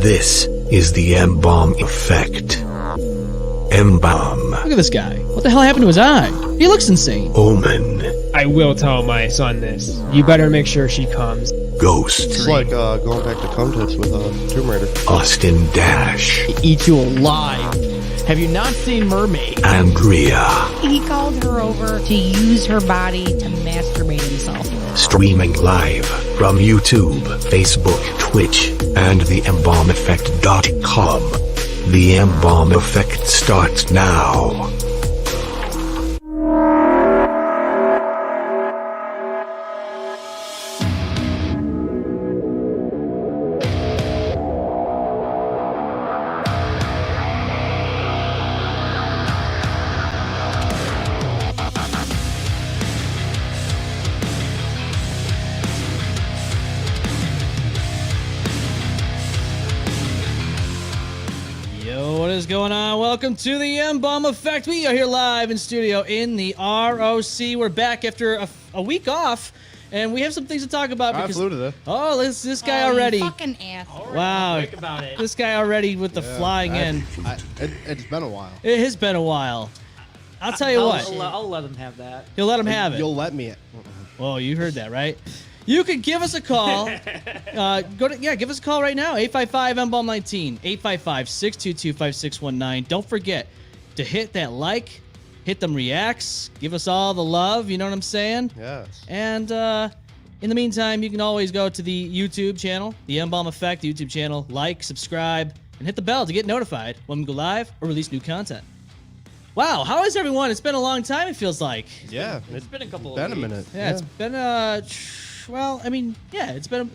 This is the M-Balm effect. M-Balm. Look at this guy. What the hell happened to his eye? He looks insane. Omen. I will tell my son this. You better make sure she comes. Ghost. It's like going back to Kombat with Tomb Raider. Austin Dash. Eat you alive. Have you not seen Mermaid? Andrea. He called her over to use her body to masturbate himself. Streaming live from YouTube, Facebook, Twitch, and the embalmeffect.com. The M-Balm effect starts now. What is going on? Welcome to the M-Balm Effect. We are here live in studio in the ROC. We're back after a week off, and we have some things to talk about. I flew today. Oh, this guy already. You fucking asshole. Wow. Think about it. This guy already with the flying in. It's been a while. It has been a while. I'll tell you what. I'll let him have that. You'll let him have it. You'll let me. Well, you heard that, right? You can give us a call. Give us a call right now. 855-MBALM-19. 855-622-5619. Don't forget to hit that like, hit them reacts, give us all the love. You know what I'm saying? Yes. And in the meantime, you can always go to the YouTube channel, the M-Balm Effect YouTube channel, like, subscribe, and hit the bell to get notified when we go live or release new content. Wow, how is everyone? It's been a long time, it feels like. Yeah. It's been a couple of Been a weeks. minute. Yeah, it's been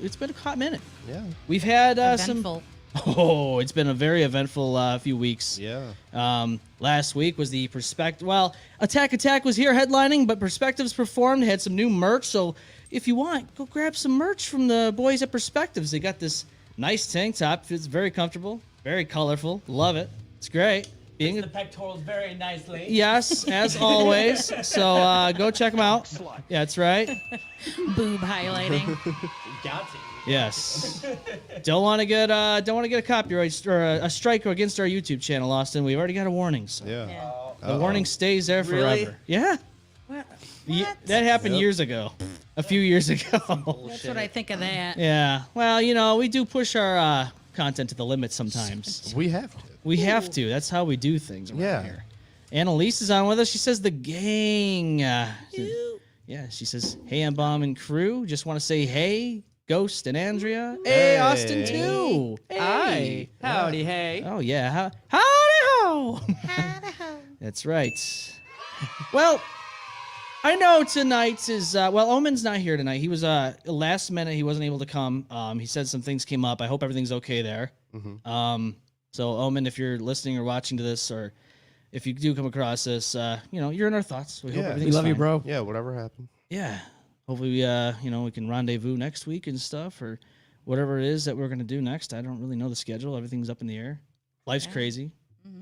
it's been a hot minute. Yeah. We've had Eventful. it's been a very eventful few weeks. Yeah. Last week was the Perspective. Well, Attack was here headlining, but Perspectives performed, had some new merch. So if you want, go grab some merch from the boys at Perspectives. They got this nice tank top. It's very comfortable, very colorful. Love it. It's great. The pectorals very nicely. Yes, as always. So go check them out. Yeah, that's right. Boob highlighting. Got to. Yes. don't want to get a copyright or a strike against our YouTube channel, Austin. We've already got a warning. So Yeah. the warning stays there Really? forever. Yeah. What? That happened years ago. A few years ago. That's what I think of that. Yeah. Well, we do push our content to the limit sometimes. We have to. We have to. That's how we do things around Yeah. here. Annalise is on with us. She says the gang. She says, hey, M-Balm and crew. Just want to say hey, Ghost and Andrea. Hey, Austin too. Hey. Hi. Howdy, hey. Oh, yeah. Howdy ho. That's right. Well, I know tonight is, Omen's not here tonight. He was, last minute, he wasn't able to come. He said some things came up. I hope everything's okay there. Mm-hmm. So, Omen, if you're listening or watching to this, or if you do come across this, you're in our thoughts. We hope Yeah. everything's We love you, fine. bro. Yeah. Whatever happened. Yeah. Hopefully, we can rendezvous next week and stuff, or whatever it is that we're going to do next. I don't really know the schedule. Everything's up in the air. Life's crazy.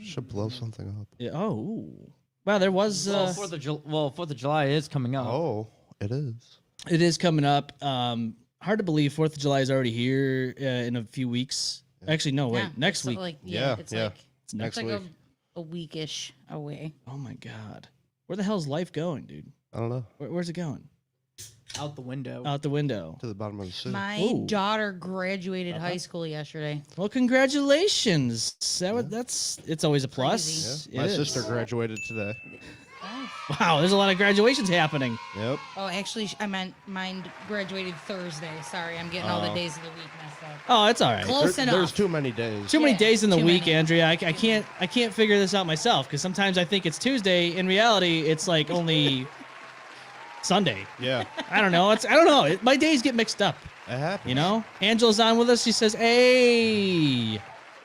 Should blow something up. Yeah. Oh. Ooh. Well, there was... Well, 4th of July is coming up. Oh, it is. It is coming up. Hard to believe 4th of July is already here in a few weeks. Actually, no, wait. Yeah, next it's week. Like, Yeah, It's yeah. like, It's next it's week. like a weekish away. Oh, my God. Where the hell's life going, dude? I don't know. Where's it going? Out the window. Out the window. To the bottom of the sea. My Ooh. daughter graduated high school yesterday. Well, congratulations. It's always a plus. Yeah. My It is. sister graduated today. Wow, there's a lot of graduations happening. Yep. Oh, actually, I meant mine graduated Thursday. Sorry, I'm getting all the days of the week messed up. Oh, it's all right. Close enough. There's too many days. Too many Yeah, days in the too week, many. Andrea. I can't figure this out myself because sometimes I think it's Tuesday. In reality, it's like only Sunday. Yeah. I don't know. My days get mixed up. It happens. You know. Angela's on with us. She says, "Hey,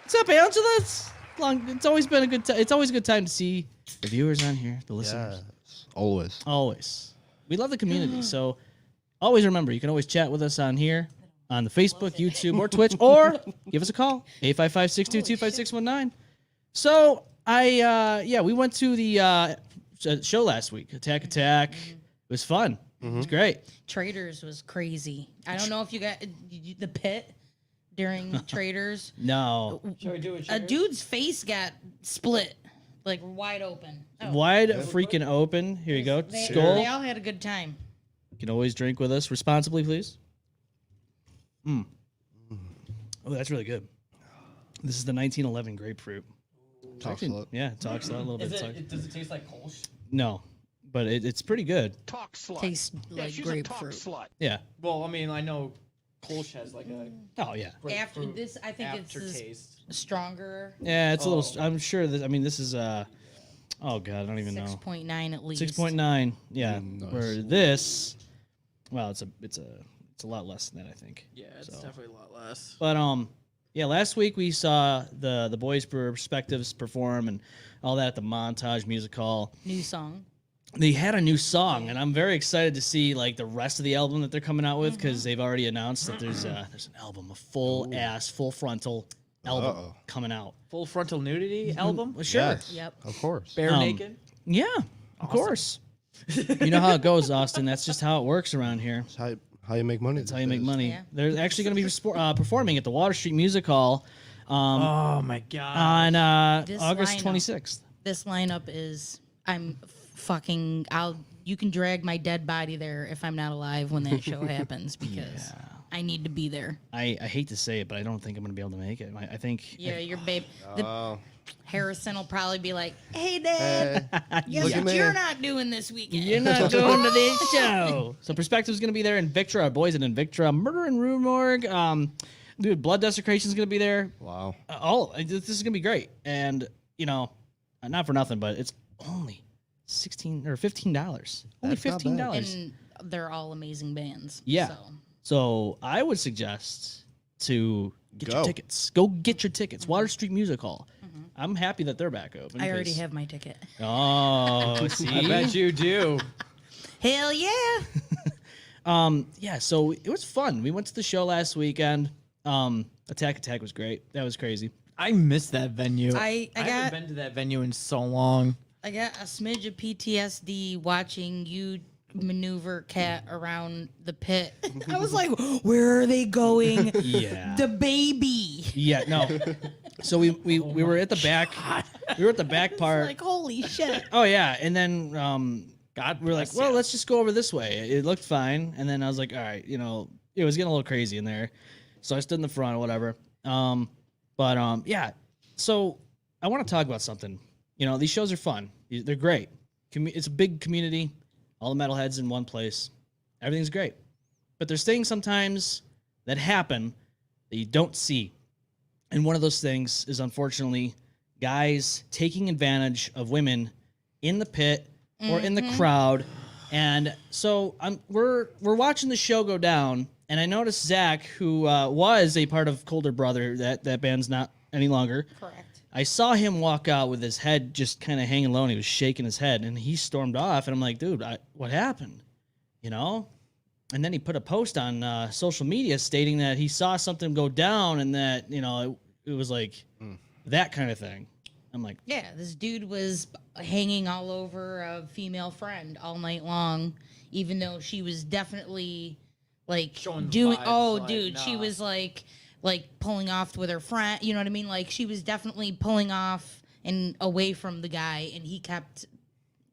what's up, Angela? It's always been a good time. It's always a good time to see the viewers on here, the listeners. Yes. Always. Always. We love the community. So always remember, you can always chat with us on here, on the Facebook, YouTube, or Twitch, or give us a call, 855-622-5619. So we went to the show last week, Attack. It was fun. It was great. Traders was crazy. I don't know if you got the pit. during Traders? No. Shall we do it? A dude's face got split, like wide open. Oh. Wide freaking open. Here you go. They Skull. all had a good time. You can always drink with us responsibly, please. Oh, that's really good. This is the 1911 grapefruit. Talks a lot. Yeah, it talks a little bit. Does Talks- it taste like Kolsch? No, but it's pretty good. Talk slut. Tastes Yeah, like she's a talk grapefruit. slut. Yeah. Well, I mean, I know Kolsch has like a Oh yeah. After grapefruit this, I think it's aftertaste. stronger. Yeah, it's a Oh. little. I'm sure that. I mean, this is oh god, I don't even know. 6.9 at least. 6.9. Yeah. Nice. Where this, well, it's a lot less than that, I think. Yeah, it's So. definitely a lot less. But yeah, last week we saw the boys' perspectives perform and all that at the Montage Music Hall. New song. They had a new song, and I'm very excited to see like the rest of the album that they're coming out with because they've already announced that there's an album, a full frontal album Uh-oh. coming out. Full frontal nudity album? Well, sure. Yes, Yep. of course. Bare Um, naked? Yeah, of course. You know how it goes, Austin. That's just how it works around here. That's how you make money. That's how you make money. Yeah. They're actually going to be performing at the Water Street Music Hall Oh my god. on This August lineup. 26th. This lineup is you can drag my dead body there if I'm not alive when that show happens because I need to be there. I hate to say it, but I don't think I'm going to be able to make it. I think. Yeah, your babe. Oh, Harrison will probably be like, "Hey, Dad, guess look at what me. you're not doing this weekend?" You're not going to this show. So Perspective's going to be there. Invictra, our boys at Invictra. Murder and Rue Morgue. Dude, Blood Desecration's going to be there. wow. This is going to be great. And, you know, not for nothing, but it's only $16 or $15. Only That's not bad. $15. And they're all amazing bands. Yeah. So. So I would suggest to get your Go. tickets. Go get your tickets. Water Street Music Hall. I'm happy that they're back open. I already 'cause- have my ticket. Oh, see? I bet you do. Hell yeah! Yeah, so it was fun. We went to the show last weekend. Attack was great. That was crazy. I miss that venue. I haven't got been to that venue in so long. I got a smidge of PTSD watching you maneuver Cat around the pit. I was like, where are they going? Yeah. The baby. Yeah, no. So we were at the back. We were at the back part. Like, holy shit. Oh yeah, and then God, we were like, well, let's just go over this way. It looked fine, and then I was like, all right, you know, it was getting a little crazy in there, so I stood in the front or whatever. Yeah. So I want to talk about something. You know, these shows are fun. They're great. It's a big community. All the metalheads in one place. Everything's great. But there's things sometimes that happen that you don't see. And one of those things is unfortunately guys taking advantage of women in the pit or in the crowd. And so we're watching the show go down, and I noticed Zach, who was a part of Colder Brother, that band's not any longer. Correct. I saw him walk out with his head just kind of hanging low, and he was shaking his head, and he stormed off. And I'm like, dude, what happened? You know? And then he put a post on social media stating that he saw something go down, and that, you know, it was like that kind of thing. I'm like, Yeah, this dude was hanging all over a female friend all night long, even though she was definitely like Showing the doing. vibes, Oh, like, dude, she nah. was like pulling off with her friend. You know what I mean? Like she was definitely pulling off and away from the guy, and he kept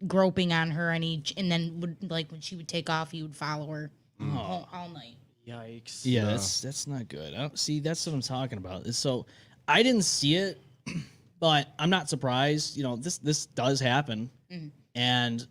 groping on her, and then would, like, when she would take off, he would follow her all night. Yikes. yeah, that's not good. I don't see. That's what I'm talking about. So I didn't see it, but I'm not surprised. You know, this does happen, and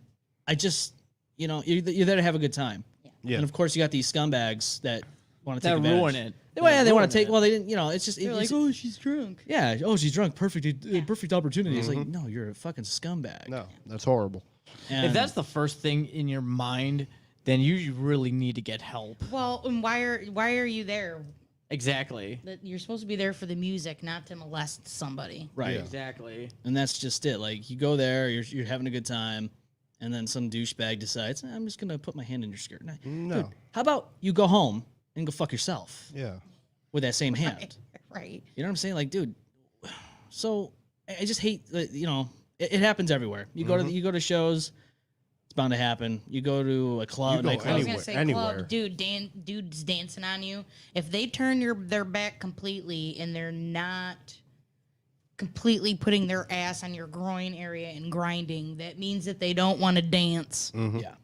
I just, you know, you're there to have a good time. Yeah. And of course, you got these scumbags that want to take That advantage. ruin it. They want to take. it. Well, they didn't. You know, it's just. They're like, oh, she's drunk. yeah. Oh, she's drunk. Perfect opportunity. It's like, no, you're a fucking scumbag. No, that's horrible. And If that's the first thing in your mind, then you really need to get help. Well, and why are you there? Exactly. That you're supposed to be there for the music, not to molest somebody. right. Yeah. Exactly. And that's just it. Like, you go there, you're having a good time, and then some douchebag decides, I'm just gonna put my hand in your skirt. No. Dude, how about you go home and go fuck yourself Yeah. with that same hand? Right. You know what I'm saying? Like, dude. So I just hate that. You know, it happens everywhere. You go to shows. It's bound to happen. You go to a club, You go nightclub. I was anywhere- gonna say, anywhere. club, dude, dudes dancing on you. If they turn their back completely and they're not completely putting their ass on your groin area and grinding, that means that they don't want to dance. Yeah.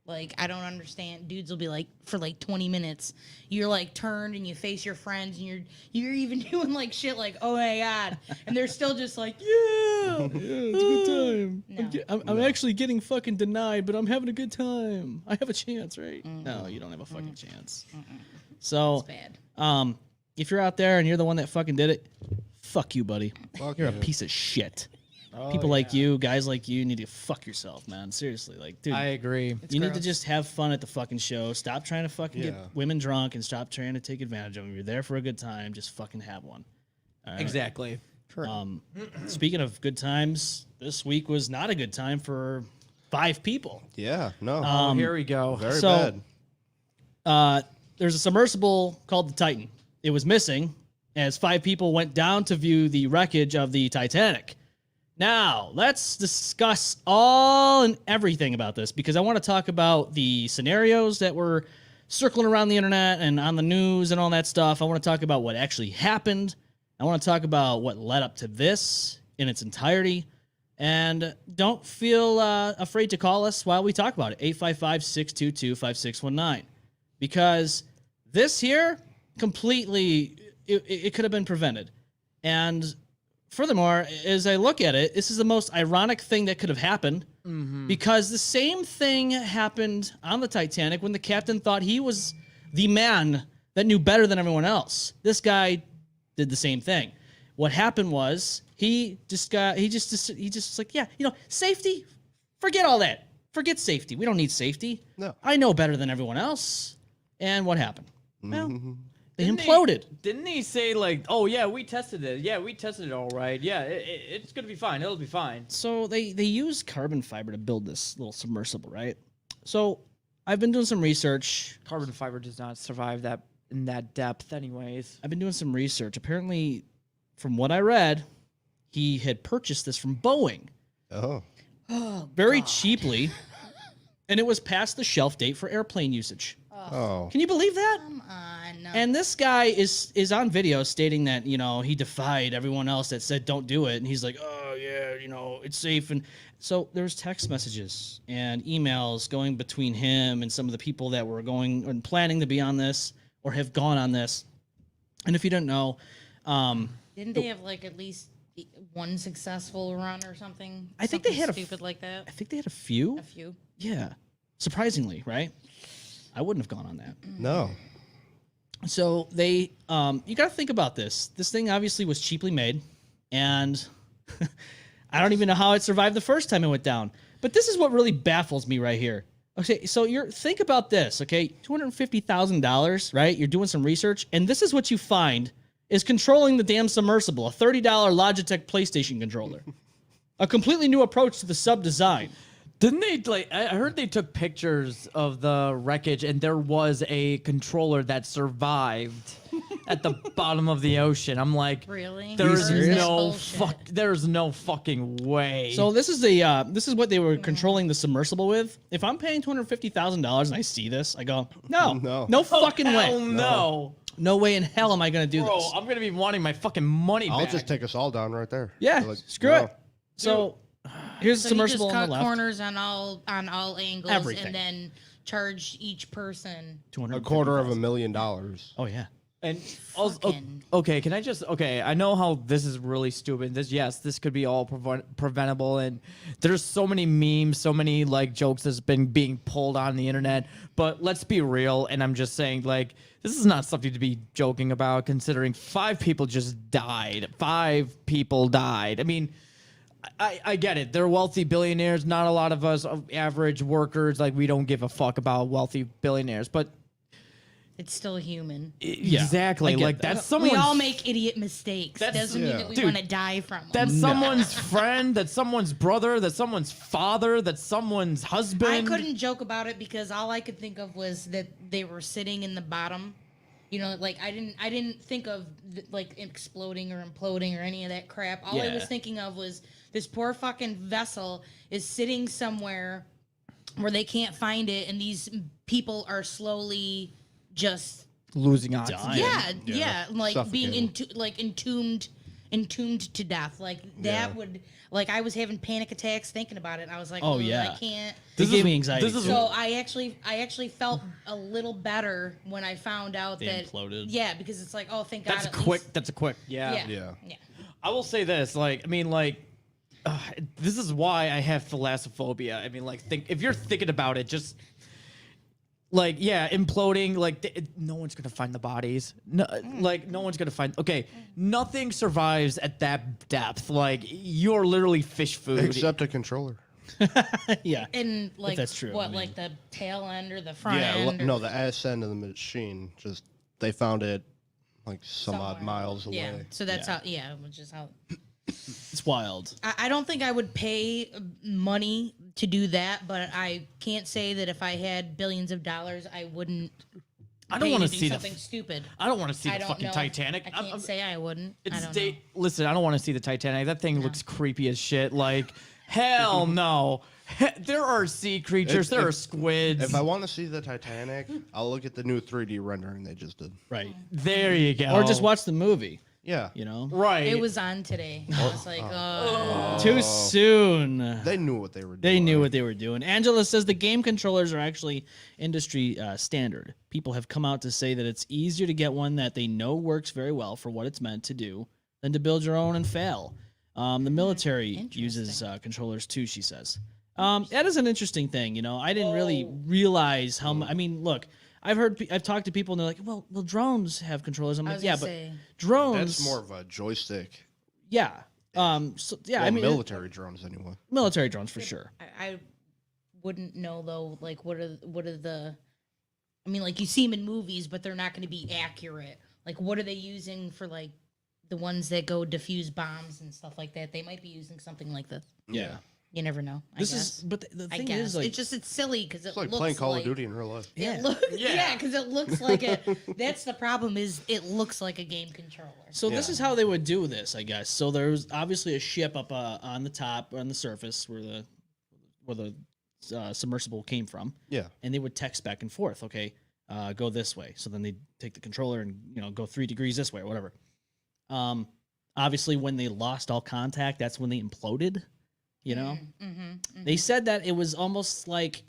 Like, I don't understand. Dudes will be like, for like 20 minutes, you're like turned and you face your friends and you're even doing like shit like, oh my God. And they're still just like, yeah. It's a good time. No. I'm actually getting fucking denied, but I'm having a good time. I have a chance, right? No, you don't have a fucking chance. So, Bad. if you're out there and you're the one that fucking did it, fuck you, buddy. Fuck You're a you. piece of shit. People like you, guys like you, need to fuck yourself, man. Seriously, like, dude, I agree. you need to just have fun at the fucking show. Stop trying to fucking get Yeah. women drunk and stop trying to take advantage of them. You're there for a good time. Just fucking have one. All right? Exactly. Speaking of good times, this week was not a good time for 5 people. Yeah, no. Oh, here we go. Very so- bad. There's a submersible called the Titan. It was missing as 5 people went down to view the wreckage of the Titanic. Now, let's discuss all and everything about this because I want to talk about the scenarios that were circling around the internet and on the news and all that stuff. I want to talk about what actually happened. I want to talk about what led up to this in its entirety. And don't feel afraid to call us while we talk about it. 855-622-5619. Because this here, completely, it could have been prevented. And furthermore, as I look at it, this is the most ironic thing that could have happened because the same thing happened on the Titanic when the captain thought he was the man that knew better than everyone else. This guy did the same thing. What happened was he just was like, yeah, safety, forget all that. Forget safety. We don't need safety. No. I know better than everyone else. And what happened? Well, they imploded. Didn't he say like, oh yeah, we tested it. Yeah, we tested it all right. Yeah, it's gonna be fine. It'll be fine. So they use carbon fiber to build this little submersible, right? So I've been doing some research. Carbon fiber does not survive that in that depth, anyways. I've been doing some research. Apparently, from what I read, he had purchased this from Boeing Oh. very cheaply, and it was past the shelf date for airplane usage. Oh. Can you believe that? Come on. No. And this guy is on video stating that, he defied everyone else that said don't do it. And he's like, oh, yeah, it's safe. And so there's text messages and emails going between him and some of the people that were going and planning to be on this or have gone on this. And if you don't know, Didn't they have like at least one successful run or something? I think they Something had a stupid like that. I think they had a few. A few. Yeah. Surprisingly, right? I wouldn't have gone on that. No. So they, you got to think about this. This thing obviously was cheaply made, and I don't even know how it survived the first time it went down. But this is what really baffles me right here. Okay, so think about this. Okay, $250,000, right? You're doing some research, and this is what you find is controlling the damn submersible, a $30 Logitech PlayStation controller, a completely new approach to the sub design. Didn't they I heard they took pictures of the wreckage and there was a controller that survived at the bottom of the ocean. I'm like, Really? there's Or is this no bullshit? there's no fucking way. So this is this is what they were controlling the submersible with. If I'm paying $250,000 and I see this, I go, no fucking hell way, no. way in hell am I gonna do Bro, this. I'm gonna be wanting my fucking money I'll back. just take us all down right there. Yeah, Like, screw no. it. So here's the So you just submersible on cut the left. corners on all angles Everything. and then charge each person. A $250,000. Oh yeah. And also, Fucking- okay, can I just I know how this is really stupid. This could be all preventable, and there's so many memes, so many like jokes that's been being pulled on the internet. But let's be real, and I'm just saying like this is not something to be joking about, considering 5 people just died. 5 people died. I mean, I get it. They're wealthy billionaires. Not a lot of us average workers like we don't give a fuck about wealthy billionaires, but. It's still human. Exactly. I get Like that. that's someone's We all make idiot mistakes. Doesn't mean that we Dude, want to die from them. that's someone's friend, that's someone's brother, that's someone's father, that's someone's husband. I couldn't joke about it because all I could think of was that they were sitting in the bottom. Like I didn't think of like exploding or imploding or any of that crap. All I was Yeah. thinking of was this poor fucking vessel is sitting somewhere where they can't find it, and these people are slowly just Losing oxygen. yeah, like being Suffocating. entombed to death. Like that would, like, I was having panic attacks thinking about it. I was like, Oh, yeah. I can't. This gave me anxiety. So I actually felt a little better when I found out They that imploded. Yeah, because it's like, oh, thank God. That's at quick. least- That's a quick. Yeah. Yeah. I will say this, like, I mean, like, this is why I have thalassophobia. I mean, like, if you're thinking about it, just like, yeah, imploding, like, no one's gonna find the bodies. No, like, no one's gonna find. Okay, nothing survives at that depth. Like, you're literally fish food. Except a controller. Yeah. And like that's true, what, I mean- like the tail end or the front Yeah, end? Or no, the ass end of the machine. Just they found it like some odd somewhere. miles away. Yeah, so that's Yeah. how. Yeah, which is how. It's wild. I don't think I would pay money to do that, but I can't say that if I had billions of dollars, I wouldn't. I don't pay want to do see something stupid. I don't want to see I the don't fucking know. Titanic. I can't say I wouldn't. I don't know. Listen, I don't want to see the Titanic. That thing looks creepy as shit. Like, hell no. There are sea creatures. There are squids. If I want to see the Titanic, I'll look at the new 3D rendering they just did. Right. There you go. Or just watch the movie, Yeah, you know? Right. It was on today. I was like, oh. Too soon. they knew what they were doing. They knew what they were doing. Angela says the game controllers are actually industry standard. People have come out to say that it's easier to get one that they know works very well for what it's meant to do than to build your own and fail. The military uses controllers too, she says. That is an interesting thing, you know. I didn't really realize how much. I mean, look, I've talked to people and they're like, well, drones have controllers. I'm I like, was yeah, gonna but say, drones. That's more of a joystick. Yeah. So, yeah, Well, I mean, military drones anyway. military drones for sure. I wouldn't know though. Like, what are the? I mean, like you see them in movies, but they're not going to be accurate. Like, what are they using for like the ones that go defuse bombs and stuff like that? They might be using something like this. Yeah. You never know. I This guess. is, but the I thing guess is, like, it's silly because it It's like looks playing Call like, of Duty in real life. yeah. Yeah, because it looks like a. That's the problem. Is it looks like a game controller. So this is how they would do this, I guess. So there's obviously a ship up on the top, on the surface, where the submersible came from, Yeah. and they would text back and forth. Okay, go this way. So then they take the controller and go 3 degrees this way or whatever. Obviously, when they lost all contact, that's when they imploded. You know, they said that it was almost like.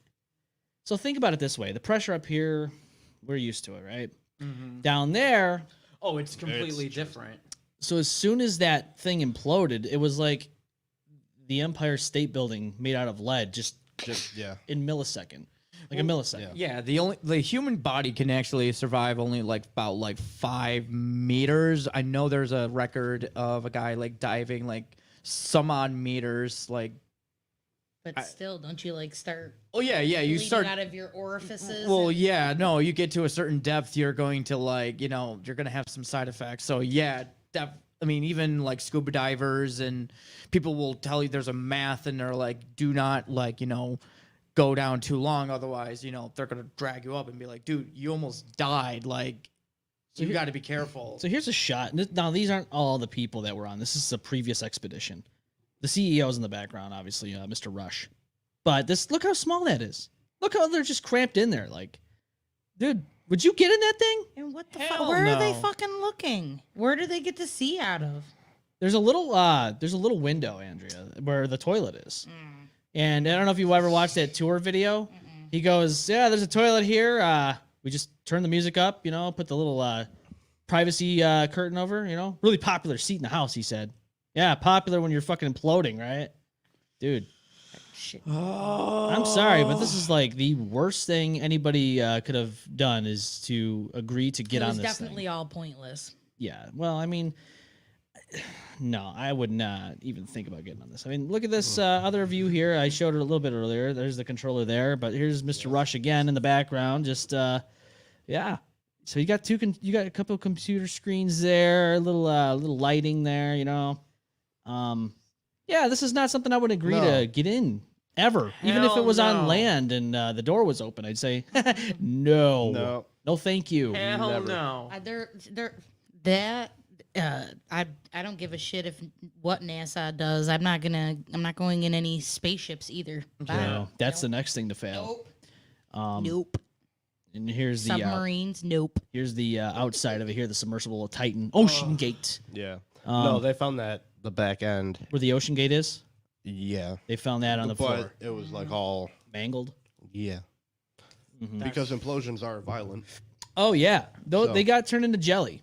So think about it this way: the pressure up here, we're used to it, right? Down there. Oh, it's completely different. So as soon as that thing imploded, it was like the Empire State Building made out of lead, just Yeah. in millisecond, like a millisecond. Yeah, the human body can actually survive only like about like 5 meters. I know there's a record of a guy like diving like some odd meters, like. But still, don't you like start Oh yeah, you bleeding start. out of your orifices? Well, and- yeah, no, you get to a certain depth, you're going to like, you're going to have some side effects. So yeah, I mean, even like scuba divers and people will tell you there's a math and they're like, do not like, go down too long. Otherwise, they're going to drag you up and be like, dude, you almost died. Like, you got to be careful. So here's a shot. Now these aren't all the people that were on. This is a previous expedition. The CEO's in the background, obviously, Mr. Rush. But look how small that is. Look how they're just cramped in there. Like, dude, would you get in that thing? And what the Hell fuck? Where are they no. fucking looking? Where do they get to see out of? There's a little window, Andrea, where the toilet is. And I don't know if you ever watched that tour video. He goes, yeah, there's a toilet here. We just turn the music up, put the little privacy curtain over, Really popular seat in the house, he said. Yeah, popular when you're fucking imploding, right? Dude. Shit. I'm sorry, but this is like the worst thing anybody could have done is to agree to get It on was this definitely thing. all pointless. Yeah, well, I mean, no, I would not even think about getting on this. I mean, look at this other view here. I showed it a little bit earlier. There's the controller there, but here's Mr. Rush again in the background. Just, yeah. So you got you got a couple of computer screens there, a little lighting there, Yeah, this is not something I would agree to get in ever. Even if it Hell was on no. land and the door was open, I'd say, no, No. no, thank you. Hell Never. no. That I don't give a shit if what NASA does. I'm not going in any spaceships either. No, that's the next thing to fail. Nope. And here's the Submarines. Nope. here's the outside of it. Here, the submersible Titan Ocean Gate, Yeah. No, they found the back end. where the Ocean Gate is. Yeah. They found that on the But floor, it was like all, mangled. yeah. Because implosions are violent. Oh yeah, though So- they got turned into jelly.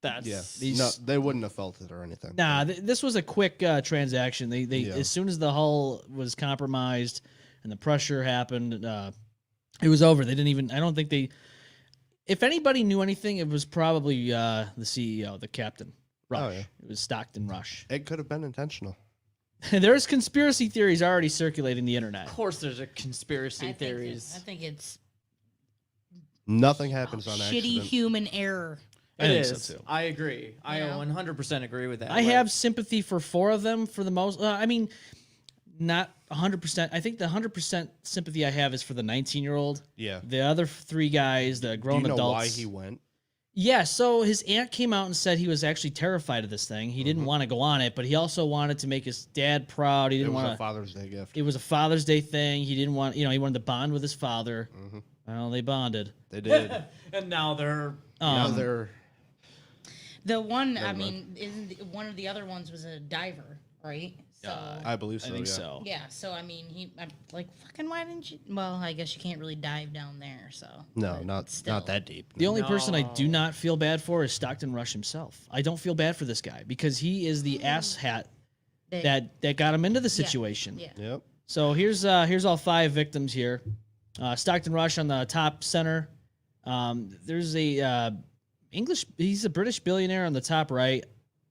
That's Yeah. These- No, they wouldn't have felt it or anything. Nah, this was a quick transaction. They Yeah. as soon as the hull was compromised and the pressure happened, it was over. They didn't even. I don't think they. If anybody knew anything, it was probably the CEO, the captain, Rush. Oh, yeah. It was Stockton Rush. It could have been intentional. There's conspiracy theories already circulating the internet. Of course, there's a conspiracy theories. I think it's Nothing happens on shitty accident. human error. I It think is. so too. I agree. I Yeah. 100% agree with that. I have sympathy for 4 of them for the most. I mean, not 100%. I think the 100% sympathy I have is for the 19-year-old. Yeah. The other 3 guys, the Do grown you know adults. why he went? Yeah, so his aunt came out and said he was actually terrified of this thing. He didn't want to go on it, but he also wanted to make his dad proud. He It didn't was want a to. Father's Day gift. It was a Father's Day thing. He didn't want, he wanted to bond with his father. Well, they bonded. They did. And now they're Now they're. The one, I mean, isn't one of the other ones was a diver, right? So I believe so. I think yeah. so. yeah, so I mean, I'm like, fucking, why didn't you? Well, I guess you can't really dive down there, so No, but not still. not that deep. The only person I do not feel bad for is Stockton Rush himself. I don't feel bad for this guy because he is the asshat that got him into the situation. Yeah. Yep. So here's all 5 victims here. Stockton Rush on the top center. There's a he's a British billionaire on the top right,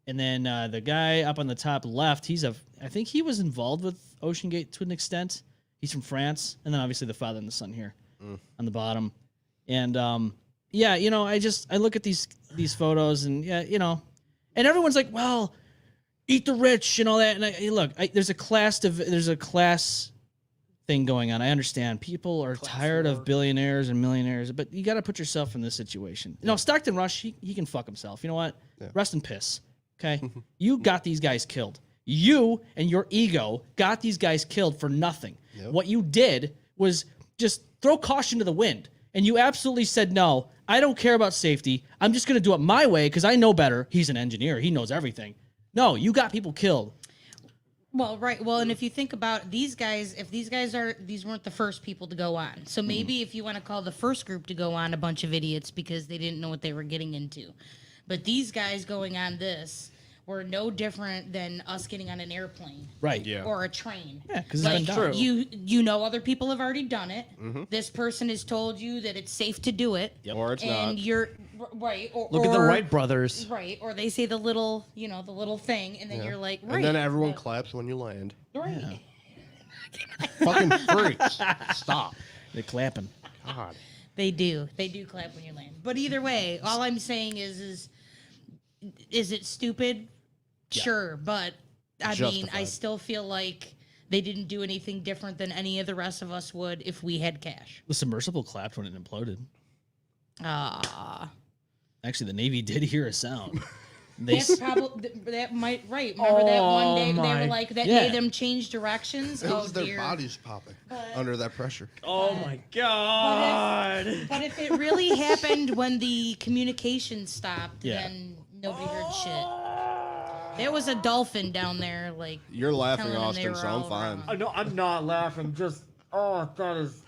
and then the guy up on the top left. I think he was involved with Ocean Gate to an extent. He's from France, and then obviously the father and the son here on the bottom. And yeah, I look at these photos, and yeah, and everyone's like, well, eat the rich and all that. And there's a class thing going on. I understand people are tired of billionaires and millionaires, but you got to put yourself in this situation. Stockton Rush, he can fuck himself. You know what? Yeah. Rest in piss. Okay, you got these guys killed. You and your ego got these guys killed for nothing. Yep. What you did was just throw caution to the wind, and you absolutely said, no, I don't care about safety. I'm just going to do it my way because I know better. He's an engineer. He knows everything. No, you got people killed. Well, right. Well, and if you think about these guys, these weren't the first people to go on. So maybe if you want to call the first group to go on a bunch of idiots because they didn't know what they were getting into. But these guys going on this were no different than us getting on an airplane. Right. Yeah. Or a train. Yeah, because it's been done. You know other people have already done it. This person has told you that it's safe to do it. Yep. Or it's And not. you're right. look at the Wright brothers. Right. Or they say the little thing, and then you're like, right. And then everyone claps when you land. right. Fucking freaks. Stop. They're clapping. God. They do clap when you land. But either way, all I'm saying is it stupid? Sure, but I mean, I Justified. still feel like they didn't do anything different than any of the rest of us would if we had cash. The submersible clapped when it imploded. Ah, Actually, the Navy did hear a sound. They that's probably that might right. Remember that one day they my- were like that Yeah. made them change directions. It Oh was their dear. bodies popping under that pressure. Oh my god. But if it really happened when the communication stopped, Yeah. then nobody heard shit. There was a dolphin down there, like You're laughing, telling them they Austin, were so I'm all fine. wrong. No, I'm not laughing. Just that is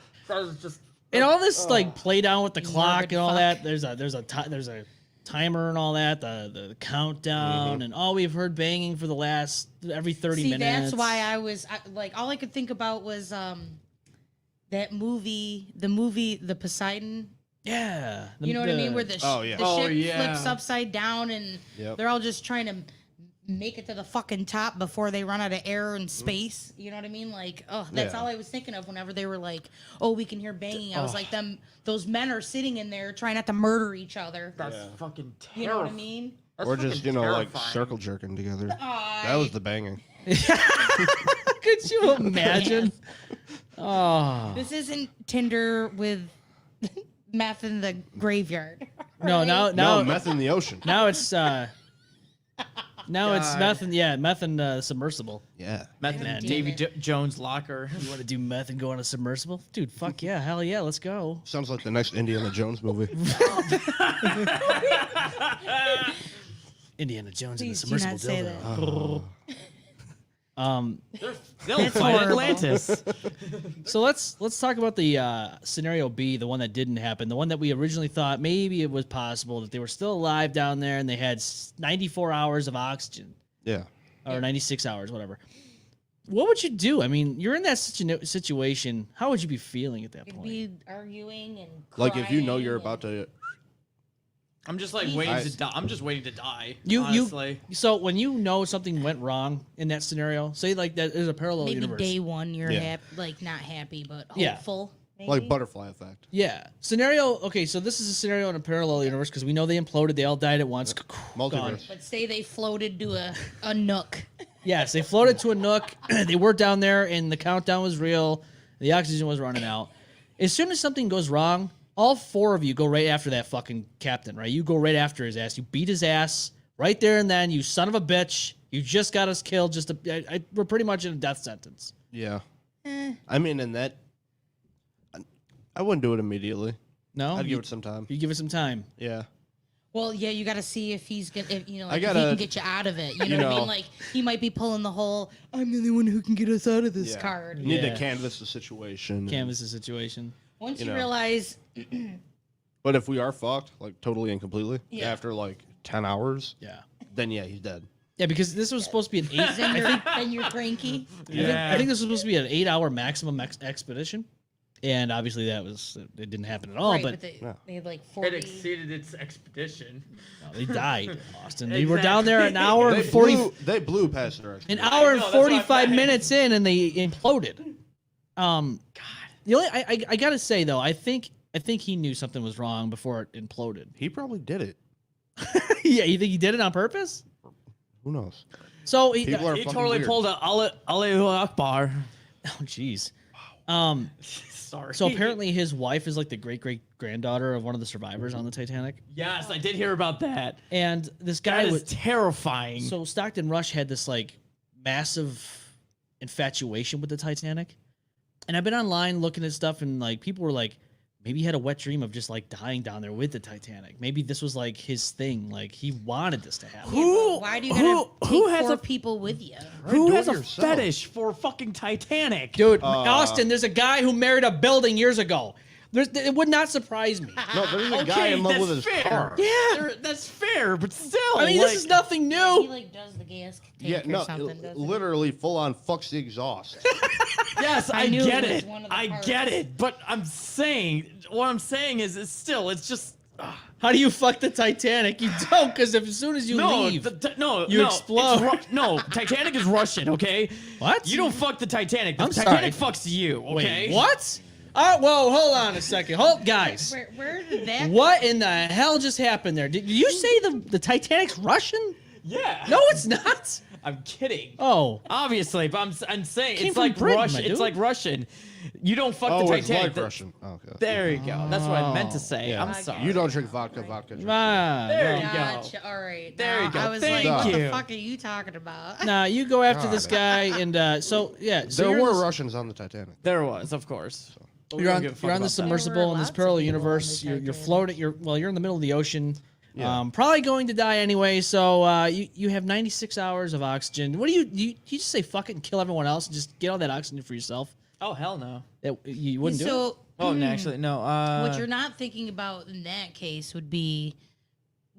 just. and all this like play down with the clock morbid and all fuck. that. There's a timer and all that. The countdown and all we've heard banging for the last every 30 See, minutes. that's why like all I could think about was that movie, the Poseidon. Yeah. You know what I mean? Where the Oh, yeah. the Oh, ship yeah. flips upside down and Yep. they're all just trying to make it to the fucking top before they run out of air and space. You know what I mean? Like, oh, that's Yeah. all I was thinking of whenever they were like, "Oh, we can hear banging." I was like, those men are sitting in there trying not to murder each other. That's fucking terrible. You know what I mean? Or just, like circle jerking together. That was the banging. Could you imagine? Oh. This isn't Tinder with meth in the graveyard. No, No, now meth in the ocean. now it's Now it's meth and submersible. Yeah. Meth Man, in Davy Jones' locker. You want to do meth and go on a submersible? Dude, fuck yeah, hell yeah, let's go. Sounds like the next Indiana Jones movie. Indiana Jones Please and the do submersible not say dildo. They'll fight horrible. Atlantis. So let's talk about the scenario B, the one that didn't happen, the one that we originally thought maybe it was possible that they were still alive down there and they had 94 hours of oxygen Yeah. or 96 hours, whatever. What would you do? I mean, you're in that situation. How would you be feeling at that You'd point? be arguing and Like if you know crying you're and- about to. I'm just like waiting to die. I'm just waiting to die. Honestly. So when you know something went wrong in that scenario, say like that there's a parallel maybe universe. day one you're Yeah. like not happy but Yeah. hopeful. Maybe? Like butterfly effect. Yeah. Scenario. Okay, so this is a scenario in a parallel universe because we know they imploded. They all died at once. Gone. Multiverse. But say they floated to a nook. Yes, they floated to a nook. They were down there, and the countdown was real. The oxygen was running out. As soon as something goes wrong, all four of you go right after that fucking captain, right? You go right after his ass. You beat his ass right there and then. You son of a bitch. You just got us killed. We're pretty much in a death sentence. Yeah. I mean, in that, I wouldn't do it immediately. No, I'd give it some time. You give it some time. Yeah. Well, yeah, you got to see if he's gonna, if, you know, I like, if he gotta- can get you out of it. You know you what I know. mean? Like he might be pulling the whole "I'm the only one who can get us out of this" Yeah. card. You need Yeah. to canvas the situation. Canvas the situation. Once You you know. realize, But if we are fucked, like totally and completely, Yeah. after like 10 hours, Yeah. then yeah, he's dead. Yeah, because this was supposed to be an eight. then you're cranky. I think this was supposed to be an 8-hour maximum expedition, and obviously it didn't happen at all. Right, but they had like It 40. exceeded its expedition. no, they died, Austin. They were down there an hour and They 40, blew past their an expedition. hour and know, that's what I 45 meant. minutes in, and they imploded. God, the only I gotta say though, I think he knew something was wrong before it imploded. He probably did it. Yeah, you think he did it on purpose? Who knows? So People are He fucking totally weird. pulled a Allahu Akbar. oh jeez. Sorry. So apparently his wife is like the great granddaughter of one of the survivors on the Titanic, Yes, I did hear about that. and this That guy is was terrifying. So Stockton Rush had this like massive infatuation with the Titanic. And I've been online looking at stuff and like people were like, maybe he had a wet dream of just like dying down there with the Titanic. Maybe this was like his thing. Like he wanted this to happen. Why do you gotta who take has four a- people with you? Who do has it a yourself. fetish for fucking Titanic? Dude, Austin, there's a guy who married a building years ago. It would not surprise me. No, there's a guy in love that's with his fair. car. Yeah. That's fair, but still. I mean, this is nothing He new. like does the gas tank Yeah, or no, something. doesn't he? literally full on fucks the exhaust. Yes, I knew get it was it. one of the I parts. get it. But what I'm saying is, it's just. How do you fuck the Titanic? You don't, because as soon as you No, leave. no, You no, explode. no, Titanic is Russian, okay? What? You don't fuck the Titanic. The I'm Titanic sorry. fucks you, okay? Wait, what? Whoa, hold on a second. Guys. Where did that? What in the hell just happened there? Did you say the Titanic's Russian? Yeah. No, it's not. I'm kidding. Oh, Obviously, but I'm saying Came it's from like Britain, my Russian. dude. It's like Russian. You don't fuck Oh, the it's Titanic. like The- Russian. Oh, okay. There you go. That's what I meant to say. Yeah. I'm sorry. You don't drink vodka. Drink ah, There you no. go. Gotcha. All right. There you now go. I was Thank like, what you. the fuck are you talking about? Nah, you go after this guy, and so yeah. So There you're were in this- Russians on the Titanic. There was, of course. But we You're don't on, give a fuck you're on the about that. submersible in this lots of parallel people on the universe. You're Titanic. floating. You're in the middle of the ocean. Yeah. Probably going to die anyway. So you have 96 hours of oxygen. What do you just say? Fuck it and kill everyone else and just get all that oxygen for yourself. Oh hell no. That you wouldn't do it. So Oh, no, actually no. what you're not thinking about in that case would be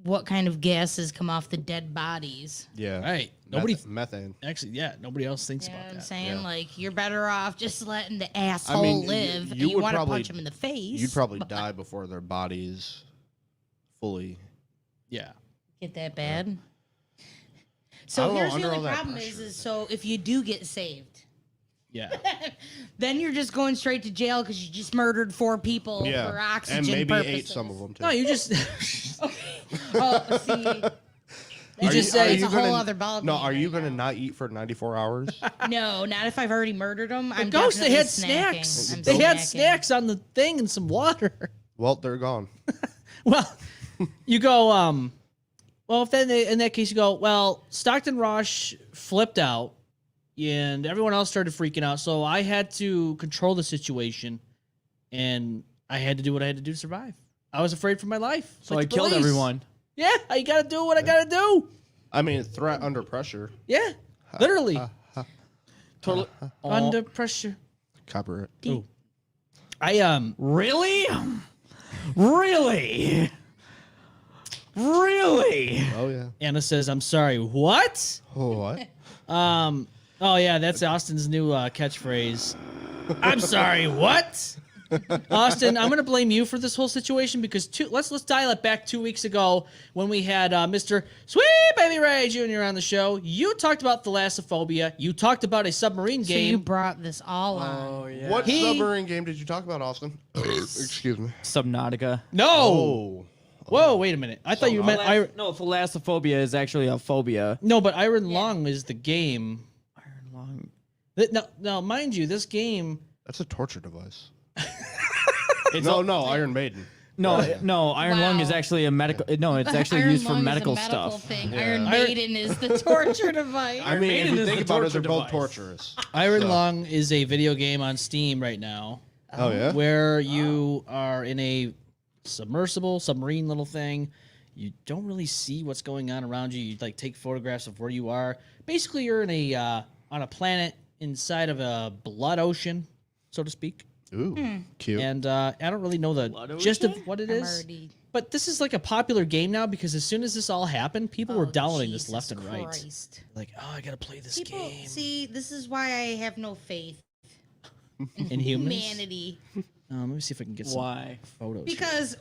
what kind of gases come off the dead bodies. Yeah. Right. Nobody. Methane. Actually, yeah. Nobody else thinks You know about what I'm that. saying? Yeah. Like you're better off just letting the asshole mean, live. you You would want to probably- punch him in the face. You'd probably but- die before their bodies fully. Yeah. Get that bad. I So don't know, here's the under all only that problem pressure. is so if you do get saved, Yeah. then you're just going straight to jail because you just murdered 4 people Yeah. for oxygen And maybe purposes. ate some of them too. No, you just. Oh, see, You just say- it's a whole other ballgame. No, are you right going to now. not eat for 94 hours? No, not if I've already murdered them. I'm Ghost, they had definitely snacking. snacks. I'm They had snacking. snacks on the thing and some water. Well, they're gone. Well, you go. Well, if then in that case you go, well, Stockton Rush flipped out, and everyone else started freaking out, so I had to control the situation, and I had to do what I had to do to survive. I was afraid for my life. So Like I the killed police. everyone. Yeah, I gotta do what I gotta do. I mean, threat under pressure. Yeah, literally Totally. under pressure. Copyright. I Really? Really? Really? Oh yeah. Anna says, "I'm sorry." What? Oh what? Oh yeah, that's Austin's new catchphrase. I'm sorry. What? Austin, I'm gonna blame you for this whole situation because let's dial it back 2 weeks ago when we had Mr. Sweet Baby Ray Jr. on the show. You talked about thalassophobia. You talked about a submarine So you game. brought this all on. yeah. What submarine game did you talk about, Austin? Excuse me. Subnautica. No. Oh. Whoa, wait a minute. I thought you meant No, thalassophobia is actually a phobia. No, but Iron Lung is the game. Iron lung. No, mind you, this game. That's a torture device. It's No, Iron Maiden. No, Iron lung is Wow. actually a medical. No, it's actually Iron used for Lung is a medical medical stuff. thing. Iron Maiden is the torture device. I mean, if Maiden you is think the about it, they're torture both device. torturous. Iron Lung is a video game on Steam right now. Oh yeah. Where you are in a submersible submarine little thing. You don't really see what's going on around you. You like take photographs of where you are. Basically, you're in a on a planet inside of a blood ocean, so to speak. Ooh, cute. And I don't really know the gist of what it I'm is. already- But this is like a popular game now because as soon as this all happened, people were downloading this Jesus left and right. Christ. Like, oh, I gotta play this People, game. see, this is why I have no faith In humans. humanity. Let me see if I can get some Why? photos. here. Because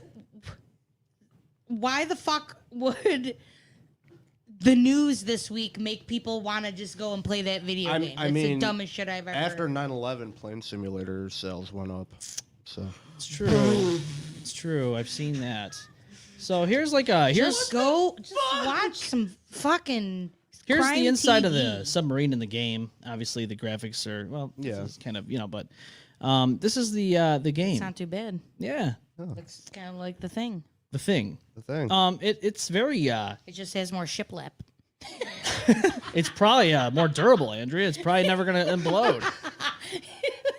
why the fuck would the news this week make people want to just go and play that video game? I It's mean, the dumbest shit I've ever After heard. 9/11, plane simulator sales went up. So It's true. It's true. I've seen that. So here's like a Just watch some fucking. here's crime the inside of the TV. submarine in the game. Obviously, the graphics are Yeah. it's kind of but this is the game. It's not too bad. Yeah, Looks kind of like the thing. the thing. the thing. It's very It just has more shiplap. it's probably more durable, Andrea. It's probably never gonna implode.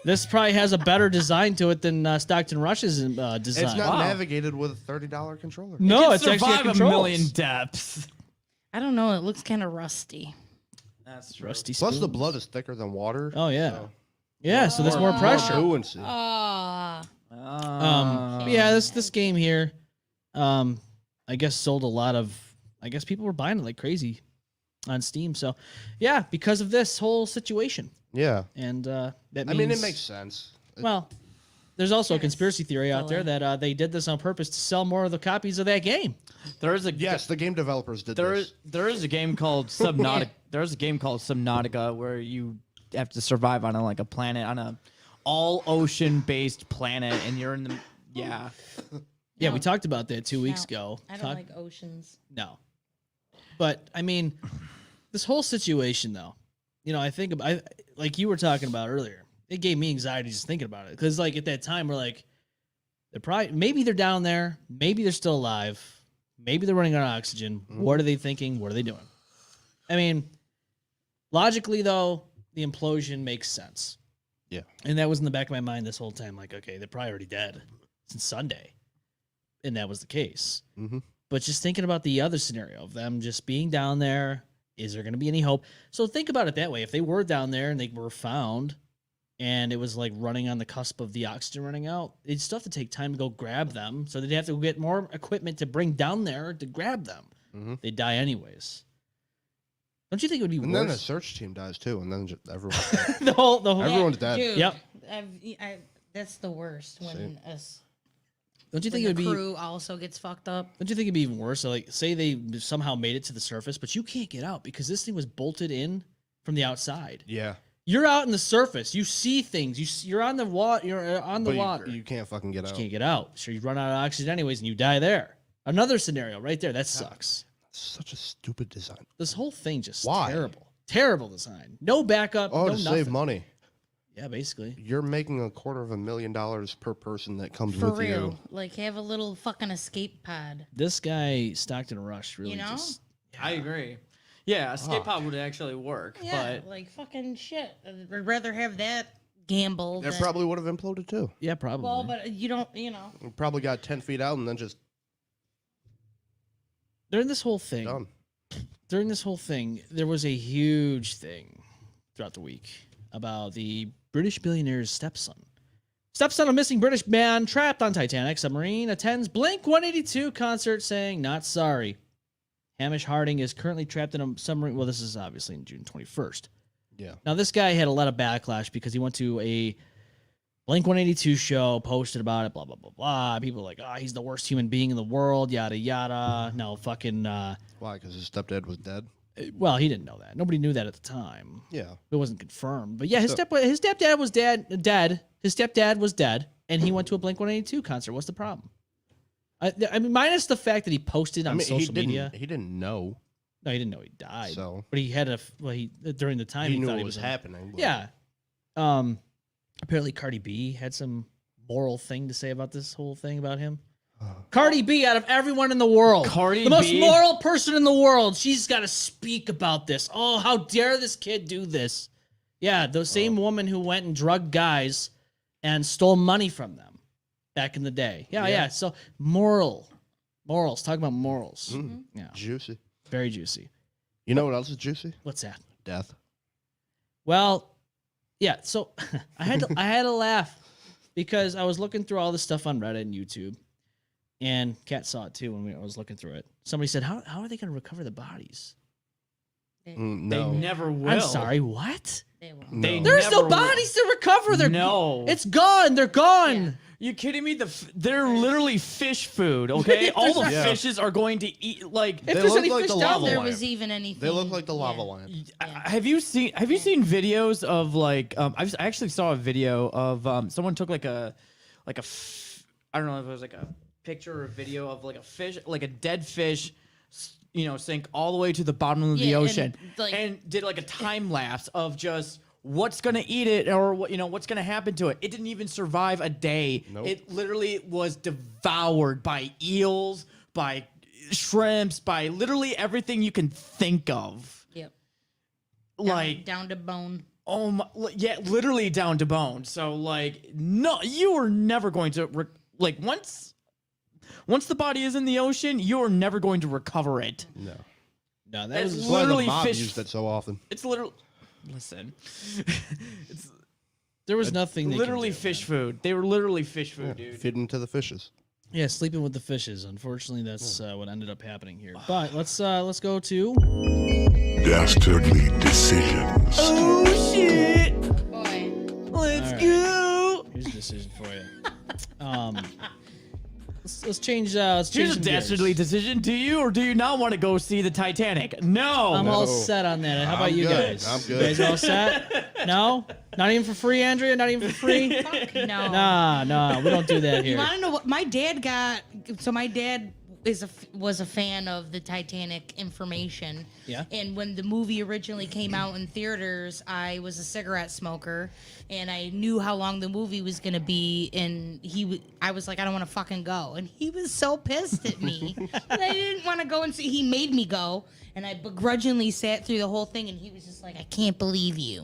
This probably has a better design to it than Stockton Rush's design. It's not navigated with a $30 controller. No, It it's can actually a survive a controls. million depths. I don't know. It looks kind of rusty. That's true. Rusty Plus, the spoons. blood is thicker than water. Oh yeah, so yeah. So there's more pressure. fluency. Ah, Yeah, this game here, I guess sold a lot of. I guess people were buying it like crazy on Steam. So, yeah, because of this whole situation, Yeah. and that means, I mean, it makes sense. Well, there's also a Kinda conspiracy theory out there that they did this on purpose to sell more of the copies of that game. There is a Yes, the game developers did There this. is there is a game called Subnautica. There's a game called Subnautica where you have to survive on a planet on a all ocean based planet, and you're in the Yeah, No. we talked about that 2 weeks ago. I don't like oceans. No. But I mean, this whole situation though, I think about like you were talking about earlier. It gave me anxiety just thinking about it because like at that time we're like, maybe they're down there, maybe they're still alive, maybe they're running out of oxygen. What are they thinking? What are they doing? I mean, logically though, the implosion makes sense. Yeah. And that was in the back of my mind this whole time. Like, okay, they're probably already dead since Sunday, and that was the case. Mm-hmm. But just thinking about the other scenario of them just being down there, is there going to be any hope? So think about it that way. If they were down there and they were found and it was like running on the cusp of the oxygen running out, they'd still have to take time to go grab them. So they'd have to get more equipment to bring down there to grab them. Mhm. They'd die anyways. Don't you think it would be And then the worse? search team dies too, and then just everyone. the whole Everyone's dead. Dude, Yep. that's the worst when Don't you when think it the would be? crew also gets fucked up. Don't you think it'd be even worse? So like, say they somehow made it to the surface, but you can't get out because this thing was bolted in from the outside. Yeah. You're out in the surface. You see things. You're on the water. You're on the But water. You can't fucking get You out. can't get out. So you run out of oxygen anyways, and you die there. Another scenario right there. That sucks. Such a stupid design. This whole thing just Why? terrible. Terrible design. No backup. Oh, no to nothing. save money. Yeah, basically. You're making $250,000 per person that comes For with real. you. Like, have a little fucking escape pod. This guy Stockton Rush really You know? just I agree. Yeah, escape pod would actually work, Yeah, but like fucking shit. I'd rather have that gamble. It than, probably would have imploded too. Yeah, probably. well, but you don't, It probably got 10 feet out and then just during this whole thing, done. there was a huge thing throughout the week about the British billionaire's stepson. Stepson of missing British man trapped on Titanic submarine attends Blink-182 concert saying not sorry. Hamish Harding is currently trapped in a submarine. Well, this is obviously in June 21st. Yeah. Now, this guy had a lot of backlash because he went to a Blink-182 show, posted about it, blah, blah, blah, blah. People were like, oh, he's the worst human being in the world, yada, yada. No, fucking... Why? Because his stepdad was dead? well, he didn't know that. Nobody knew that at the time. Yeah. It wasn't confirmed. But yeah, his stepdad was dead. His stepdad was dead, and he went to a Blink-182 concert. What's the problem? I mean, minus the fact that he posted on social media. He didn't know. No, he didn't know he died. So but he had during the time he knew thought it he was happening. But Yeah. Apparently Cardi B had some moral thing to say about this whole thing about him. Cardi B, out of everyone in the world, Cardi the most B? moral person in the world, she's got to speak about this. Oh, how dare this kid do this? Yeah, the same woman who went and drugged guys and stole money from them back in the day. Yeah. So morals. Talk about morals. Yeah, Juicy. very juicy. You know what else is juicy? What's that? Death. Well, yeah. So I had to laugh because I was looking through all this stuff on Reddit and YouTube, and Kat saw it too when I was looking through it. Somebody said, "How are they going to recover the bodies?" No. they never will. I'm sorry, what? They won't. They There's never no will. bodies to recover. They're No. it's gone. They're gone. Yeah. You kidding me? They're literally fish food. Okay, all the Yeah. fishes are going to eat. Like, If They there's look any like fish the down lava there, There lamp. was even anything. They look like the lava yeah. lamp. have you seen videos of like? I actually saw a video of someone took like a I don't know if it was like a picture or a video of like a fish, like a dead fish, sink all the way to the bottom of the Yeah, and, ocean, like- and did like a time lapse of just what's gonna eat it or what's gonna happen to it. It didn't even survive a day. Nope. It literally was devoured by eels, by shrimps, by literally everything you can think of. Yep. Like, down to bone. oh my, yeah, literally down to bone. So like, no, you are never going to once the body is in the ocean, you are never going to recover it. No. No, that It's was That's why the literally mob fish- used it so often. It's literally, listen, it's there was nothing. They could literally do, fish man. food. They were literally fish food, dude. Feeding to the fishes. Yeah, sleeping with the fishes. Unfortunately, that's what ended up happening here. But let's go to Dastardly Decisions. Oh shit! Boy. Let's All right. go. here's a decision for you. Let's change. Let's change Here's a some gears. dastardly decision. Do you or do you not want to go see the Titanic? No. I'm all No. set on that. How about I'm you good. guys? I'm You good. guys all set? No? Not even for free, Andrea? Not even for free? No. Nah, we don't do that You here. want to know what my dad got? So my dad was a fan of the Titanic information. Yeah. And when the movie originally came out in theaters, I was a cigarette smoker, and I knew how long the movie was gonna be. And I was like, I don't want to fucking go, and he was so pissed at me that I didn't want to go and see. He made me go, and I begrudgingly sat through the whole thing, and he was just like, I can't believe you.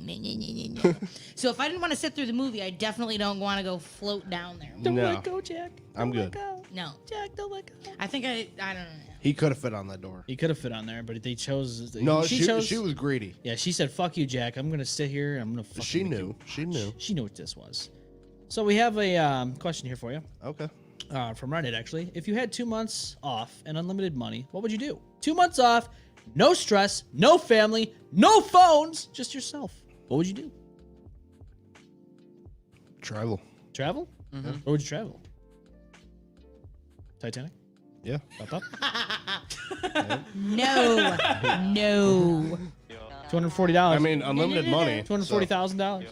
So if I didn't want to sit through the movie, I definitely don't want to go float down there. Don't No. let go, Jack. I'm Don't let good. go. No. Jack, don't let go. I think I don't know. He could have fit on that door. He could have fit on there, but they chose. No, she she chose. was greedy. Yeah, she said, "Fuck you, Jack. I'm gonna sit here. And I'm gonna." Fucking She make knew. you-" She knew. She knew what this was. So we have a question here for you. Okay. From Reddit, actually. If you had 2 months off and unlimited money, what would you do? 2 months off, no stress, no family, no phones, just yourself. What would you do? Travel. Travel? Where would you travel? Titanic? Yeah. Up? No. No. $240. I mean, unlimited no, no, no. money. $240,000.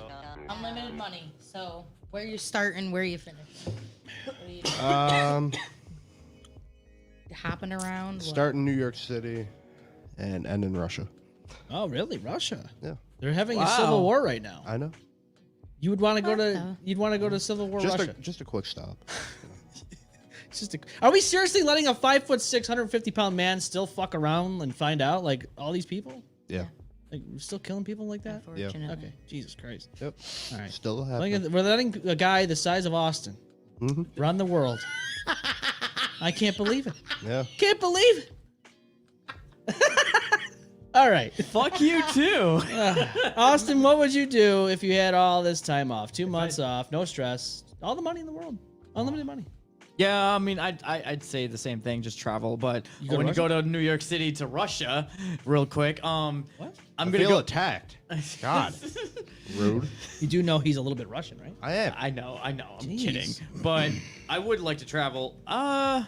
Unlimited money. So where you start and where you finish. What do you do? Hopping around. What? Start in New York City and end in Russia. Oh, really? Russia? Yeah. They're having a Wow. civil war right now. I know. You would want to go What to? the? You'd want to go to Civil War Just Russia? a quick stop. Are we seriously letting a 5'6", 150-pound man still fuck around and find out? Like all these people? Yeah. Like we're still killing people like that? Unfortunately. Okay, Jesus Christ. Yep. All right. Still happening. We're letting a guy the size of Austin run the world. I can't believe it. Yeah. Can't believe it. All right. Fuck you too. Austin, what would you do if you had all this time off? 2 months off, no stress, all the money in the world, unlimited money. Yeah, I mean, I'd say the same thing, just travel. But go to when you Russia? go to New York City to Russia, real quick, I'm I gonna feel go. attacked. God. Rude. You do know he's a little bit Russian, right? I am. I know, I'm Jeez. kidding. But I would like to travel. I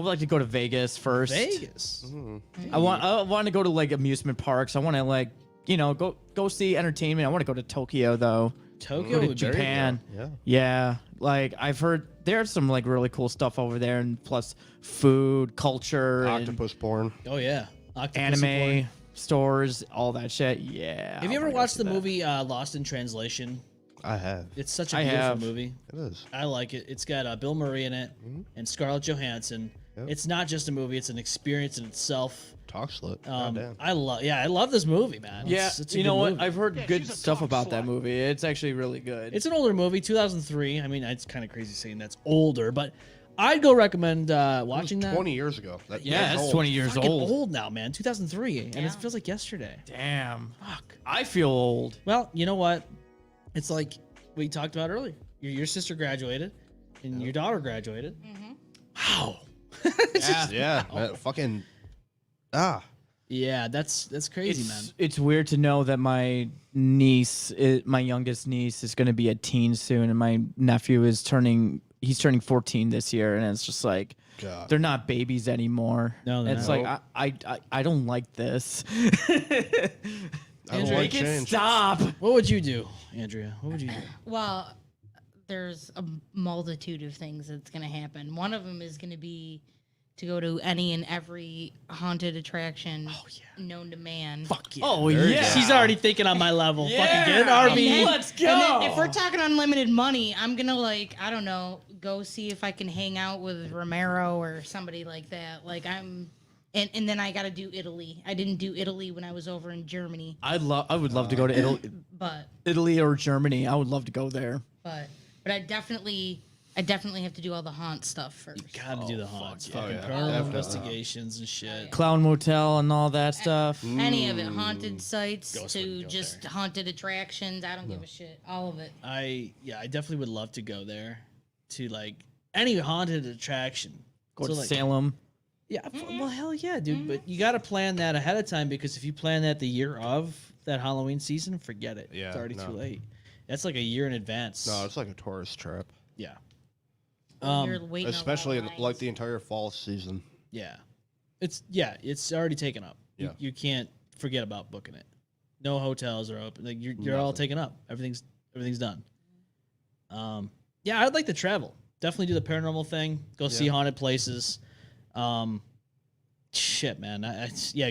would like to go to Vegas first. Vegas. I want to go to like amusement parks. I want to like go see entertainment. I want to go to Tokyo though. Tokyo Go to would be- Japan. Yeah. Yeah, like I've heard there's some like really cool stuff over there, and plus food, culture, Octopus porn. Oh yeah. and Octopus anime support. stores, all that shit. Yeah. Have you I ever wanna go watched see the that. movie Lost in Translation? I have. It's such a I beautiful have. movie. It is. I like it. It's got Bill Murray in it and Scarlett Johansson. Yep. It's not just a movie; it's an experience in itself. Talk slut. Goddamn. I love this movie, man. Yeah, it's a you know good what? movie. I've heard good stuff about that movie. It's actually really good. It's an older movie, 2003. I mean, it's kind of crazy saying that's older, but I'd go recommend watching that. 20 years ago. yeah, that's it's old. 20 years Fucking old. old now, man. 2003, and Yeah. it feels like yesterday. Damn. Fuck. I feel old. Well, you know what? It's like we talked about earlier. Your sister graduated, and your daughter graduated. Wow. Yeah. Yeah. Man, fucking. Yeah, that's crazy, man. It's weird to know that my niece, my youngest niece, is going to be a teen soon, and my nephew is turning 14 this year, and it's just like God. they're not babies anymore. No, they're it's not. like I don't like this. I don't Andrew, like Make it change. stop. What would you do, Andrea? What would you do? Well, there's a multitude of things that's going to happen. One of them is going to be to go to any and every haunted attraction known to man. Fuck yeah. Oh There you yeah, go. She's already thinking on my level. Yeah. Fucking get an And RV. then- Let's And then go. if we're talking unlimited money, I'm gonna I don't know, go see if I can hang out with Romero or somebody like that. And then I got to do Italy. I didn't do Italy when I was over in Germany, I would love to go to but Italy or Germany. I would love to go there. but I definitely have to do all the haunt stuff first. Gotta do the haunts. yeah. Fucking Oh, yeah. paranormal Definitely. investigations and shit. Clown Motel and all that stuff. Any of it, haunted sites Ghost to wouldn't go just there. haunted attractions. I don't give a shit. All of it. I definitely would love to go there to like any haunted attraction. Go So, to like, Salem. Yeah, well, hell yeah, dude. But you got to plan that ahead of time because if you plan that the year of that Halloween season, forget it. Yeah, it's already no. too late. That's like a year in advance. No, it's like a tourist trap. Yeah, You're waiting Especially in around like the entire fall season. yeah. It's already taken up. Yeah. You can't forget about booking it. No hotels are open. Like you're all taken up. Everything's done. Yeah, I'd like to travel. Definitely do the paranormal thing. Go see haunted places. Shit, man.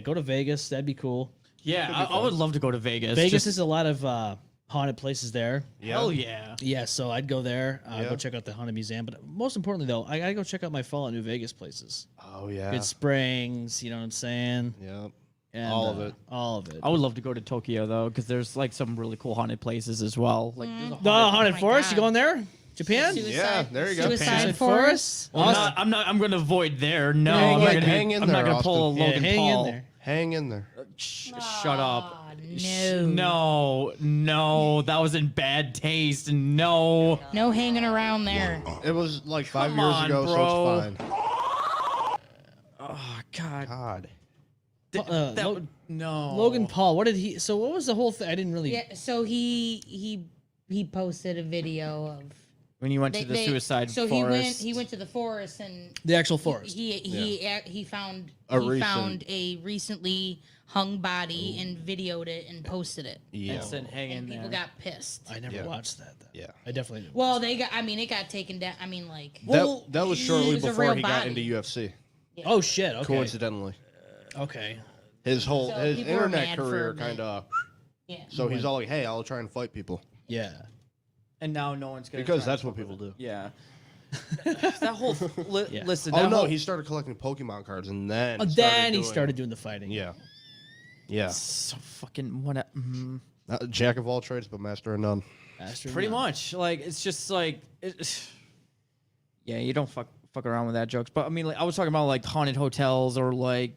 Go to Vegas. That'd be cool. Yeah, I would love to go to Vegas. Vegas is a lot of haunted places there. Hell yeah. Yeah, so I'd go there. Yeah. Go check out the haunted museum. But most importantly, though, I gotta go check out my Fallout New Vegas places. Oh yeah. Good Springs. You know what I'm saying? Yeah. And, All of it. All of it. I would love to go to Tokyo though, because there's like some really cool haunted places as well. Like there's a The haunted my forest. You God. going there? Japan? Yeah, there you go. Suicide Suicide Forest. I'm gonna avoid there. No, Hang I'm not in- gonna, hang in I'm not there, gonna pull a Austin. Logan hang Paul. in there. Hang in there. Shut up. No. No, that was in bad taste. No. No hanging around there. It was like 5 Come years on, ago, bro. so it's fine. Oh God. God. That would no. Logan Paul. What did he? So what was the whole thing? I didn't really. Yeah, so he posted a video of When you went to the suicide so forest. he went to the forest and The actual forest. he found a recently hung body and videoed it and posted it. Yeah. and said, hang in And people there. got pissed. I never Yeah. watched that. Though. Yeah. I definitely did. Well, it got taken down. I mean, like, That was shortly it was a before real he got body. into UFC. Oh shit. Okay. Coincidentally, Okay. his So his people were internet mad for a career minute. kind of. yeah. So he's all like, "Hey, I'll try and fight people," Yeah. And now no one's gonna because try that's to what fuck people with do. it. Yeah. That whole listen. Oh that no, whole, he started collecting Pokemon cards, and then He started doing the fighting. Yeah, yeah. so fucking what? Jack of all trades, but master of none. Pretty much. Like it's just like yeah, you don't fuck around with that jokes. But I mean, like I was talking about like haunted hotels or like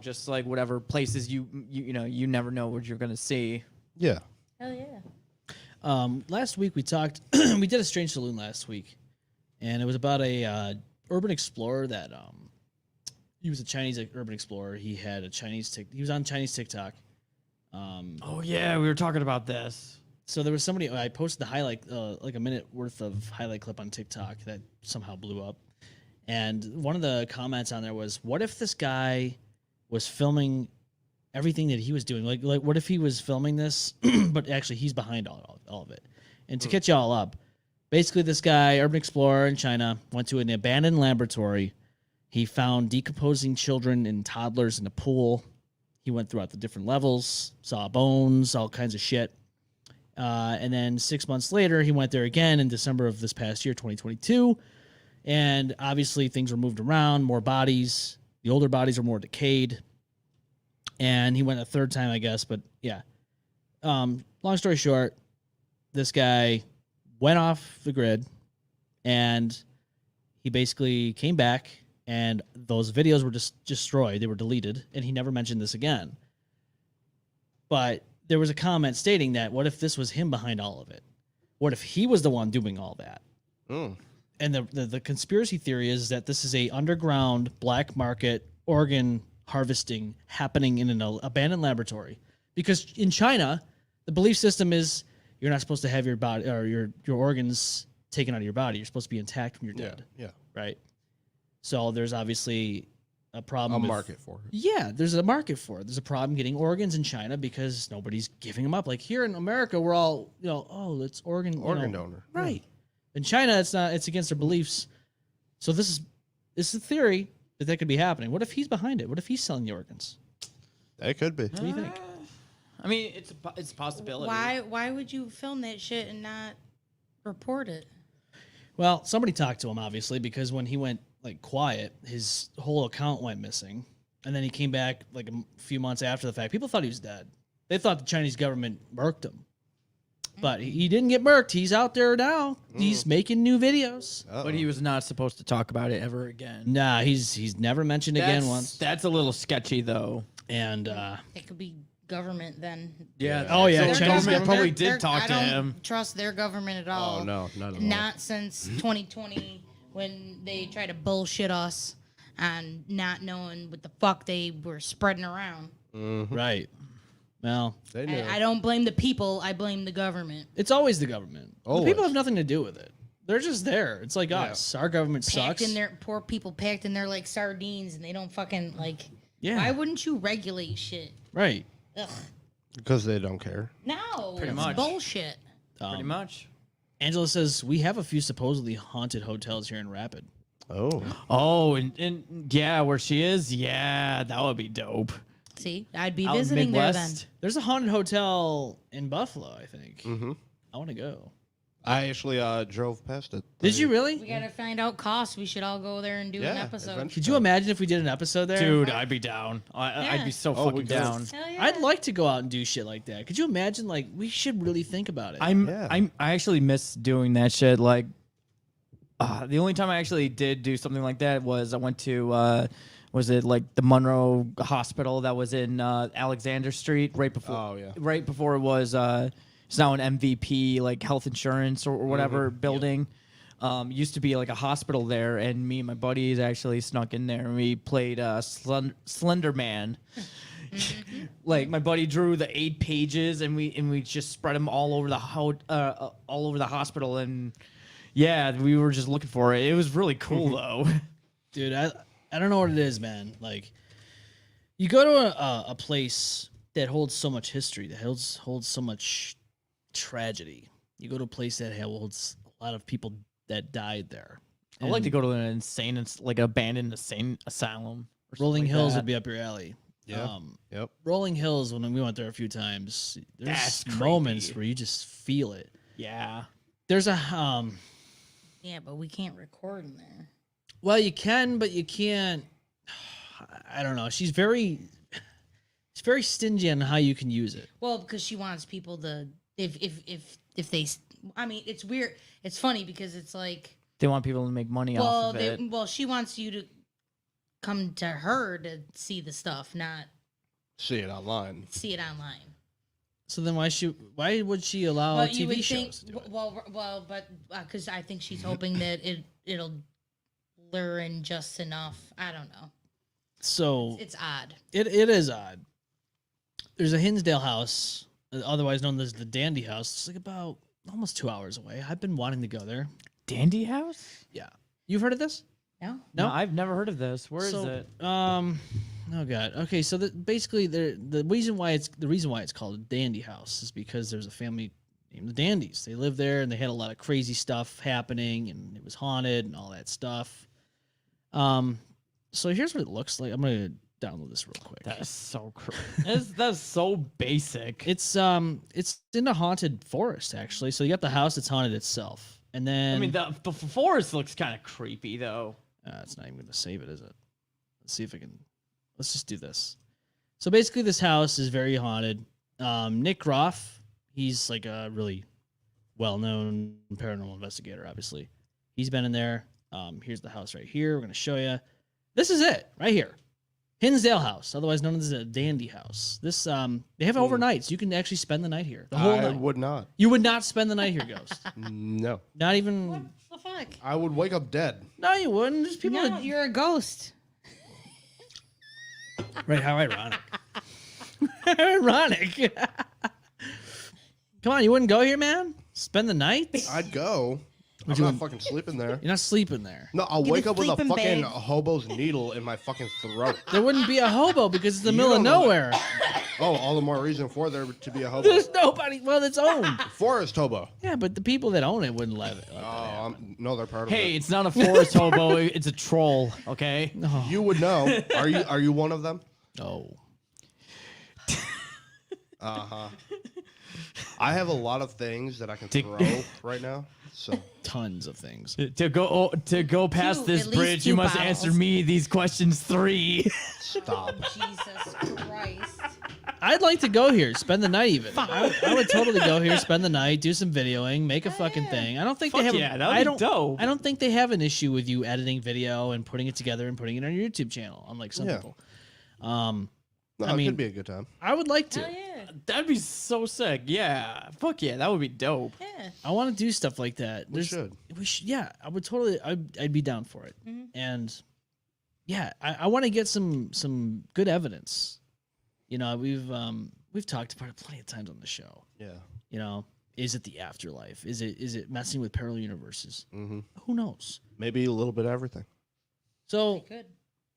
just like whatever places you never know what you're gonna see. Yeah. Hell yeah. Last week we talked. We did a strange saloon last week, and it was about a urban explorer that he was a Chinese urban explorer. He had a he was on Chinese TikTok. Oh yeah, we were talking about this. So there was somebody, I posted the highlight, like a minute worth of highlight clip on TikTok that somehow blew up. And one of the comments on there was, what if this guy was filming everything that he was doing? Like what if he was filming this, but actually he's behind all of it? And to catch y'all up, basically this guy, urban explorer in China, went to an abandoned laboratory. He found decomposing children and toddlers in a pool. He went throughout the different levels, saw bones, all kinds of shit. And then 6 months later, he went there again in December of this past year, 2022. And obviously, things were moved around, more bodies. The older bodies are more decayed. And he went a third time, I guess. But yeah. Long story short, this guy went off the grid and he basically came back and those videos were just destroyed. They were deleted. And he never mentioned this again. But there was a comment stating that what if this was him behind all of it? What if he was the one doing all that? And the conspiracy theory is that this is a underground black market organ harvesting happening in an abandoned laboratory. Because in China, the belief system is you're not supposed to have your body or your organs taken out of your body. You're supposed to be intact when you're dead. Yeah. Right. So there's obviously a problem. A market for it. Yeah, there's a market for it. There's a problem getting organs in China because nobody's giving them up. Like here in America, we're all, oh, it's organ Donor. Right. In China, it's not. It's against their beliefs. So this is a theory that could be happening. What if he's behind it? What if he's selling the organs? It could be. What do you think? I mean, it's a possibility. Why would you film that shit and not report it? Well, somebody talked to him obviously because when he went like quiet, his whole account went missing, and then he came back like a few months after the fact. People thought he was dead. They thought the Chinese government murked him, but he didn't get murked. He's out there now. He's making new videos. But he was not supposed to talk about it ever again. Nah, he's never mentioned again once. That's a little sketchy though. And It could be government then. Yeah. Oh, yeah, So Chinese government probably did They're- talk to I him. don't trust their government at all. Oh no, not at all. Not since 2020 when they try to bullshit us on not knowing what the fuck they were spreading around. right. Well, They knew. I don't blame the people. I blame the government. it's always the government. The Always. people have nothing to do with it. They're just there. It's like us. Our government Packed sucks. in their poor people packed in their like sardines and they don't fucking like. Yeah. Why wouldn't you regulate shit? Right. Ugh. Because they don't care. No, Pretty it's much. bullshit. Pretty much. Angela says we have a few supposedly haunted hotels here in Rapid. Oh. Oh, and yeah, where she is, yeah, that would be dope. See, I'd be Out in visiting there then. Midwest. There's a haunted hotel in Buffalo, I think. Mm-hmm. I want to go. I actually drove past it. Did you We really? gotta find out costs. We should all go there and do an Yeah, episode. adventure. Could you imagine if we did an episode there? Dude, I'd be down. I'd Yeah. be so we fucking could. down. Hell yeah. I'd like to go out and do shit like that. Could you imagine? Like, we should really think about it. I actually miss doing that shit. Like, the only time I actually did do something like that was I went to, was it like the Monroe Hospital that was in Alexander Street right before? Oh, yeah. Right before it was. It's now an MVP like health insurance or whatever building. Used to be like a hospital there, and me and my buddies actually snuck in there and we played Slender Man. Like my buddy drew the 8 pages, and we just spread them all over the hospital, and yeah, we were just looking for it. It was really cool though. Dude, I don't know what it is, man. Like, you go to a place that holds so much history, that holds so much tragedy. You go to a place that holds a lot of people that died there. I'd like to go to an abandoned insane asylum. Or something Rolling like Hills that. would be up your alley. Yeah. Yep. Rolling Hills, when we went there a few times, there's That's moments creepy. where you just feel it. Yeah. There's a Yeah, but we can't record in there. Well, you can, but you can't. I don't know. She's very stingy on how you can use it. Well, because she wants people to if they. I mean, it's weird. It's funny because it's like. They want people to make money off of it. Well, she wants you to come to her to see the stuff, not See it online. see it online. So then why would she allow But you TV would shows think, to do it? well, but because I think she's hoping that it'll lure in just enough. I don't know. So It's odd. it is odd. There's a Hinsdale house, otherwise known as the Dandy House. It's like about almost 2 hours away. I've been wanting to go there. Dandy House? Yeah. You've heard of this? No. No? I've never heard of this. Where is it? Oh god. Okay, so basically the reason why it's called a Dandy House is because there's a family named the Dandies. They lived there and they had a lot of crazy stuff happening and it was haunted and all that stuff. So here's what it looks like. I'm gonna download this real quick. That's so that's so basic. It's in a haunted forest actually. So you got the house that's haunted itself, and then I mean, the forest looks kind of creepy though. it's not even gonna save it, is it? Let's see if I can. Let's just do this. So basically, this house is very haunted. Nick Groff, he's like a really well-known paranormal investigator. Obviously, he's been in there. Here's the house right here. We're gonna show you. This is it right here. Hinsdale House, otherwise known as a Dandy House. This they have overnights. You can actually spend the night here. The whole I night. would not. You would not spend the night here, Ghost. No. Not even. What the fuck? I would wake up dead. No, you wouldn't. There's people. No, that, you're a ghost. right? How ironic. How ironic. Come on, you wouldn't go here, man. Spend the night. I'd go. I'm not fucking sleeping there. You're not sleeping there. No, I'll Get a wake up with a sleeping fucking bag. hobo's needle in my fucking throat. There wouldn't be a hobo because it's the You middle of don't know nowhere. Oh, all the more reason for there to be a hobo. There's nobody. Well, it's owned. Forest hobo. Yeah, but the people that own it wouldn't let it. Oh, no, they're part of Hey, it. it's not a forest hobo. It's a troll. Okay. You would know. Are you one of them? No. I have a lot of things that I can throw right now. So Tons of things. To go past Two, this at least bridge, you two must bottles. answer me these questions 3. stop. Jesus Christ. I'd like to go here, spend the night even. I would totally go here, spend the night, do some videoing, make a fucking thing. I don't think they Fuck have. yeah, that would I be don't. dope. I don't think they have an issue with you editing video and putting it together and putting it on your YouTube channel, unlike some Yeah. people. No, I it mean- could be a good time. I would like to. Hell yeah. That'd be so sick. Yeah. Fuck yeah, that would be dope. Yeah. I want to do stuff like that. We should. We should. Yeah, I would totally. I'd be down for it. And yeah, I want to get some good evidence. You know, we've talked about it plenty of times on the show. Yeah. You know, is it the afterlife? Is it messing with parallel universes? Mm-hmm. Who knows? Maybe a little bit of everything. So Good.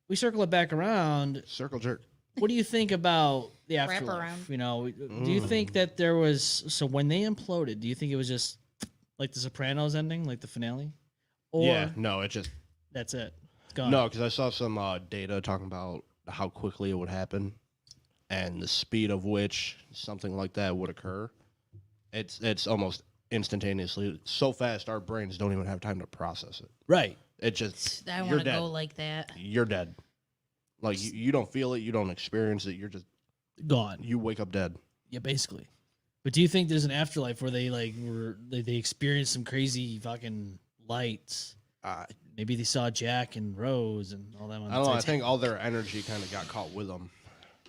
we circle it back around. Circle jerk. What do you think about the Wrap afterlife? around. You know, do you think that there was when they imploded? Do you think it was just like the Sopranos ending, like the finale, or Yeah. No, it just that's it? It's gone. no, because I saw some data talking about how quickly it would happen, and the speed of which something like that would occur. It's almost instantaneously, so fast our brains don't even have time to process it. Right. It just I you're want to dead. go like that. You're dead. Like you don't feel it, you don't experience it. You're just Gone. you wake up dead. Yeah, basically. But do you think there's an afterlife where they they experienced some crazy fucking lights? Maybe they saw Jack and Rose and all that. On I don't know. I Titanic. think all their energy kind of got caught with them.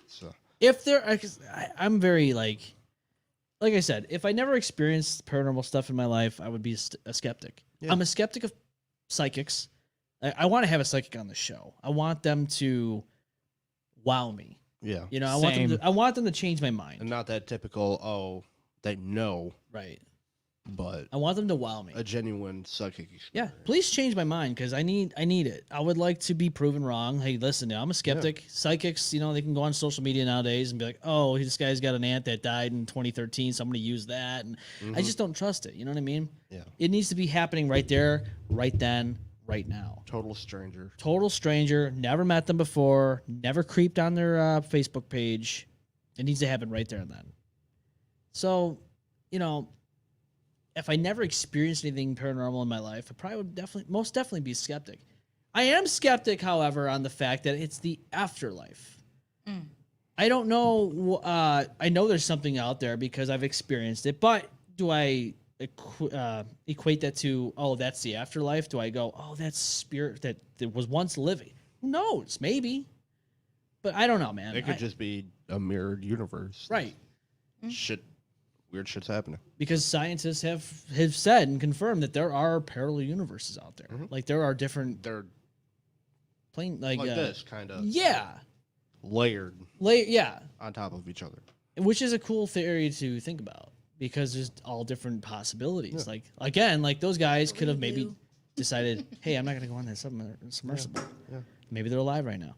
So If there, I'm very like I said, if I never experienced paranormal stuff in my life, I would be a skeptic. Yeah. I'm a skeptic of psychics. I want to have a psychic on the show. I want them to wow me. yeah, You know, Same. I want them to change my mind. and not that typical. Oh, they know, Right. but I want them to wow me. a genuine psychic experience. Yeah, please change my mind because I need it. I would like to be proven wrong. Hey, listen, I'm a skeptic. Psychics, you know, they can go on social media nowadays and be like, "Oh, this guy's got an aunt that died in 2013. Somebody used that," and I just don't trust it. You know what I mean? Yeah. It needs to be happening right there, right then, right now. Total stranger. Total stranger, never met them before, never creeped on their Facebook page. It needs to happen right there and then. So, you know, if I never experienced anything paranormal in my life, I probably would most definitely be skeptic. I am skeptic, however, on the fact that it's the afterlife. I don't know. I know there's something out there because I've experienced it, but do I equate that to, oh, that's the afterlife? Do I go, oh, that's spirit that was once living? Who knows? Maybe. But I don't know, man. It could just be a mirrored universe. Right. Weird shit's happening. Because scientists have said and confirmed that there are parallel universes out there. Like there are different They're plane like this kind of layered yeah, on top of each other. which is a cool theory to think about because there's all different possibilities. Like again, like those guys could have maybe decided, hey, I'm not gonna go on that submersible. Yeah. Maybe they're alive right now.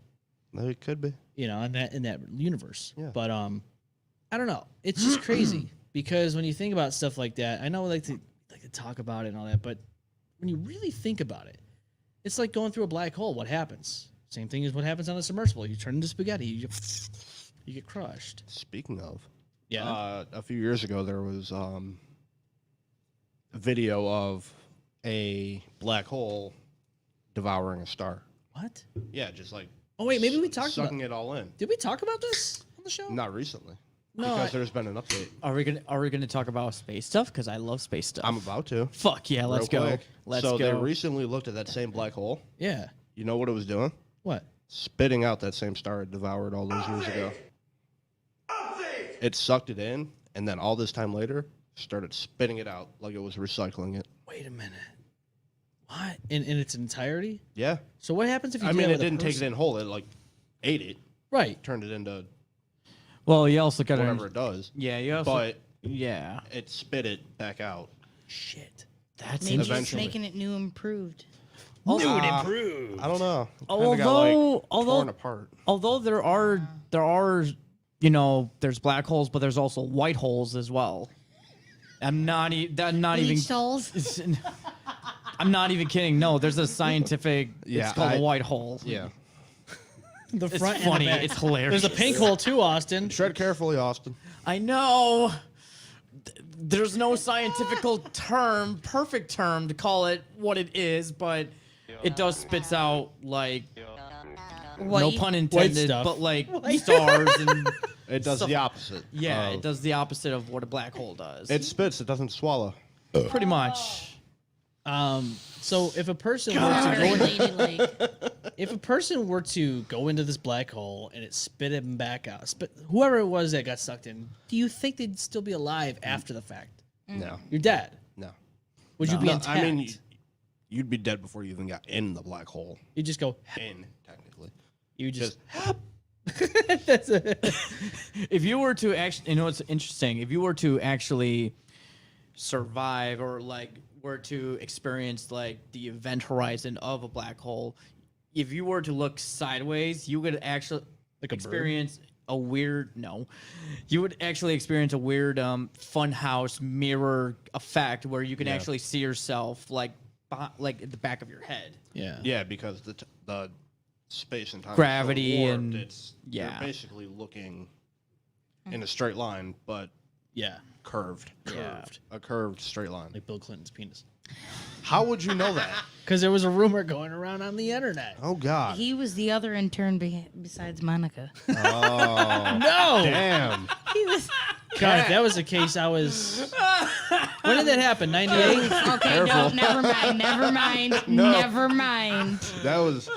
It could be. You know, in that universe. Yeah. But I don't know. It's just crazy because when you think about stuff like that, I know we like to talk about it and all that, but when you really think about it, it's like going through a black hole. What happens? Same thing as what happens on a submersible. You turn into spaghetti. You get crushed. Speaking of, Yeah. a few years ago there was a video of a black hole devouring a star. What? Yeah, just like Oh wait, maybe we talked about. sucking it all in. Did we talk about this on the show? Not recently, No, because there's been an update. Are we gonna talk about space stuff? Because I love space stuff. I'm about to. Fuck yeah, let's real go. quick. Let's so go. they recently looked at that same black hole. Yeah. You know what it was doing? What? Spitting out that same star it devoured all those years ago. It sucked it in, and then all this time later, started spitting it out like it was recycling it. Wait a minute. What? In its entirety? Yeah. So what happens if you? I do mean, that it with a didn't take it person? in whole. It like ate it, Right. turned it into Well, you also got whatever it does. Yeah, you also. But yeah, it spit it back out. Shit. that's Maybe it's Eventually. making it new improved. I don't know. It kinda got, Although torn apart. although there are there's black holes, but there's also white holes as well. I'm not even. Bleach holes. I'm not even kidding. No, there's a scientific. Yeah, it's called a white hole. Yeah. The It's front funny. and the back. It's hilarious. There's a pink hole too, Austin. Tread carefully, Austin. I know. There's no scientific perfect term to call it what it is, but it does spits out like no White. pun intended, stuff. but like stars and It does Stuff- the opposite. yeah, of- it does the opposite of what a black hole does. It spits. It doesn't swallow. pretty much. So if a person were to go Very into, ladylike. if a person were to go into this black hole and it spit him back out, whoever it was that got sucked in, do you think they'd still be alive after the fact? No. You're dead. No. Would you be No, intact? I mean, you'd be dead before you even got in the black hole. you just go. In, technically. You just. If you were to actually, it's interesting. If you were to actually survive or like were to experience like the event horizon of a black hole, if you were to look sideways, you would actually Like a bird? experience a weird you would actually experience a weird funhouse mirror effect where you can Yeah. actually see yourself like at the back of your head. Yeah. Yeah, because the space and time Gravity is so warped, and- it's yeah. you're basically looking in a straight line, but Yeah. curved. Yeah. A curved straight line. Like Bill Clinton's penis. How would you know that? Because there was a rumor going around on the internet. Oh God. He was the other intern besides Monica. Oh No. damn. He was. God, if that was the case, I was. When did that happen? 98? Okay, no, never mind. Never mind. Never mind. That was.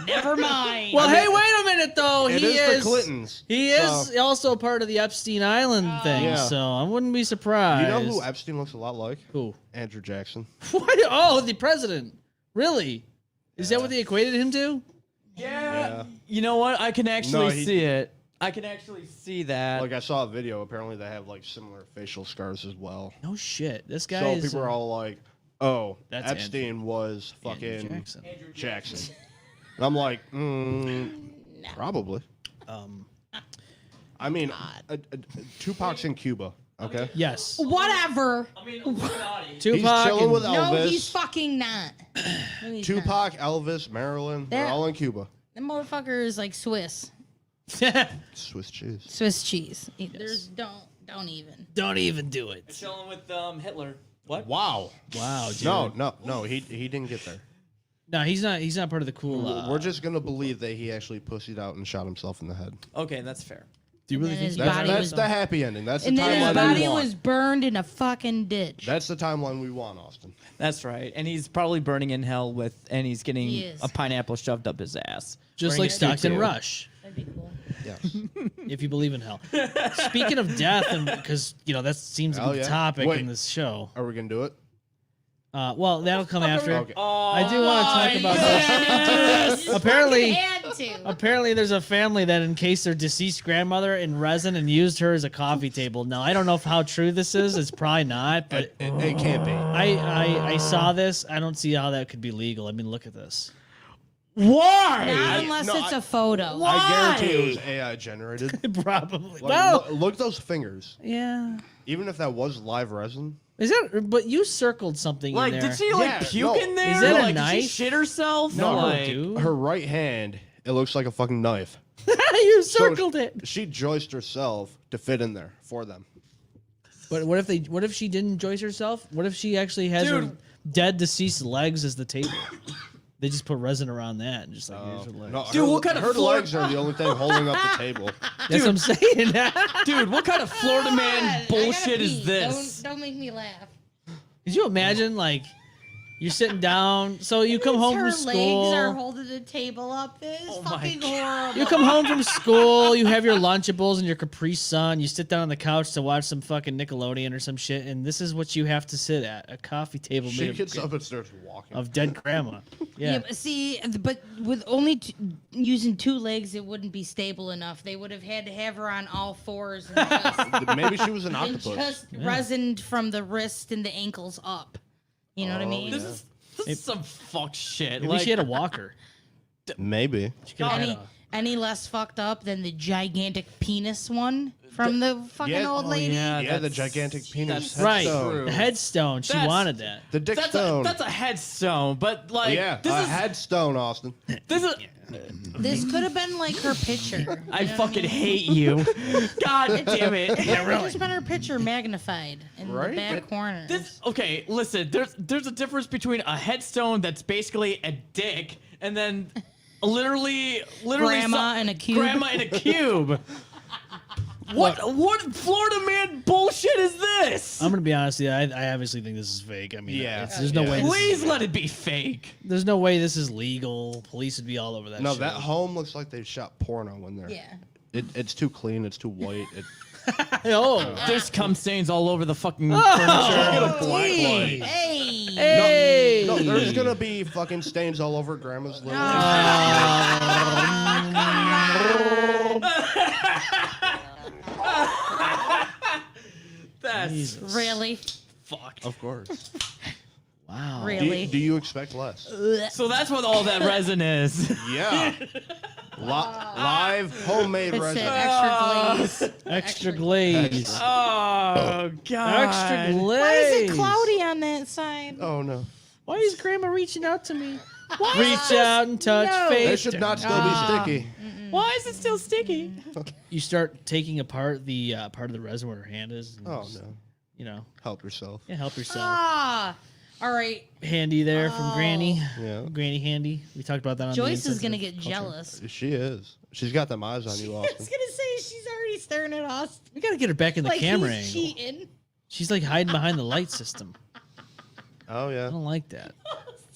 Never mind. Well, hey, wait a minute, though. It He is the Clintons. He is also part of the Epstein Island thing, Yeah. so I wouldn't be surprised. You know who Epstein looks a lot like? Who? Andrew Jackson. What? Oh, the president. Really? Is that what they equated him to? Yeah. You know what? I can actually No, he- see it. I can actually see that. Like I saw a video. Apparently they have like similar facial scars as well. No shit. This guy So is. people are all like, "Oh, That's Epstein was Andrew fucking Jackson. Jackson." And I'm like, probably. I mean, Tupac's in Cuba. Okay. Yes. Whatever. He's Tupac. chilling with and- No, Elvis. he's fucking not. No, he's not. Tupac, Elvis, Marilyn. They're That- all in Cuba. The motherfucker is like Swiss Swiss cheese. cheese. There's don't even. Don't even do it. Chilling with Hitler. What? Wow. Wow, dude. No. He didn't get there. No, he's not. He's not part of the cool. We're just gonna believe that he actually pussied out and shot himself in the head. Okay, that's fair. Do you really And think his he body That's was- the happy ending. That's the And then his timeline body we want. was burned in a fucking ditch. That's the timeline we want, Austin. That's right. And he's probably burning in hell and he's getting He is. a pineapple shoved up his ass. just Bring like it Stockton to- Rush? That'd be cool. Yes. If you believe in hell. Speaking of death, and because that seems to Hell be the yeah. topic Wait. in this show. Are we gonna do it? Well, that'll come after. Okay. I do want to talk about this. Apparently, Had to. apparently, there's a family that encased their deceased grandmother in resin and used her as a coffee table. Now, I don't know how true this is. It's probably not, but It can't be. I saw this. I don't see how that could be legal. I mean, look at this. Why? Not unless it's a photo. I guarantee it was AI generated. Probably. Like, Well, look at those fingers. yeah. Even if that was live resin. Is that? But you circled something Like, in there. did she like Yeah, puke no. in there? Is that a Like, did she knife? shit herself? No, like, dude. Her right hand, it looks like a fucking knife. You So circled it. She joiced herself to fit in there for them. But what if she didn't joist herself? What if she actually has her Dude. dead deceased legs as the table? They just put resin around that and just like here's her legs. No, Dude, her, what kind of her floor- legs are the only thing holding up the table. That's what I'm saying. dude, what kind of Florida man God, I bullshit gotta is pee. this? Don't make me laugh. Could you imagine like you're sitting down, so you come home Her from legs are school. holding the table up. This is my fucking horrible. You come home from school, you have your Lunchables and your Capri Sun, you sit down on the couch to watch some fucking Nickelodeon or some shit, and this is what you have to sit at, a coffee table She made gets up and starts walking. of dead grandma. Yeah, Yeah. but see, but with only using two legs, it wouldn't be stable enough. They would have had to have her on all fours and just, Maybe she was an and octopus. just resined from the wrist and the ankles up. You know what I mean? This is some fuck shit. Maybe like, she had a walker. Maybe. She could've had Any a- any less fucked up than the gigantic penis one from the fucking Yeah. old Oh, lady? yeah, Yeah, the that's- gigantic penis. that's Right, headstone. the headstone. She That's- wanted that. The dick that's stone. that's a headstone, but like yeah, this a is headstone, Austin. this is This could have been like her picture. I fucking hate you. God damn it. Yeah, really. Just been her picture magnified in Right? the back corner. This okay, listen, there's a difference between a headstone that's basically a dick and then literally Grandma in a cube. Grandma in a cube. What Florida man bullshit is this? I'm gonna be honest with you. I obviously think this is fake. I mean, Yeah. there's no Yeah. way. This Please is, let it be fake. there's no way this is legal. Police would be all over that. No, shit. that home looks like they shot porno in there. Yeah. It's too clean. It's too white. Oh, There's cum stains all over the fucking Get furniture. a black light. Hey. hey. No, there's gonna be fucking stains all over Grandma's living room. That's Jesus. Really? fuck. Of course. Wow. Really? Do you expect less? So that's what all that resin is. Yeah. Live homemade It's resin. that extra glaze. Extra glaze. Oh god. Extra glaze. Why is it cloudy on that side? Oh no. Why is Grandma reaching out to me? Reach out and touch No. face. They should not still be sticky. Why is it still sticky? You start taking apart the part of the resin where her hand is. And Oh just, no. You know, Help yourself. yeah, help yourself. Ah. All right. Handy there from Granny. Yeah. Granny Handy. We talked about that on Joyce the is going to Insensitive get Culture. jealous. She is. She's got them eyes on you, I Austin. was going to say she's already staring at us. We got to get her back in the Like camera he's angle. cheating. She's like hiding behind the light system. Oh I yeah. don't like that.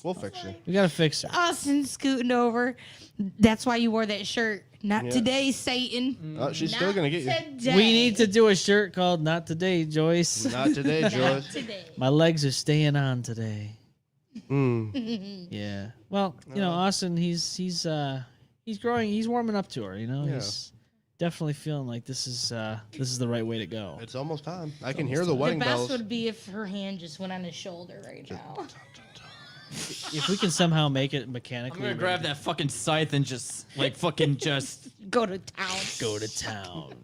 We'll fix you. We got to fix her. Austin scooting over. That's why you wore that shirt. Not Yeah. today, Satan. She's still gonna get you. Today. We need to do a shirt called "Not Today, Joyce." Not today, Not Joyce. today. My legs are staying on today. Mm. Yeah. Well, you know, Austin, he's growing. He's warming up to her. You know, Yeah. he's definitely feeling like this is the right way to go. It's almost time. I can hear the The wedding best bells. would be if her hand just went on his shoulder right now. If we can somehow make it I'm mechanically, gonna grab that fucking scythe and just Go to town. go to town.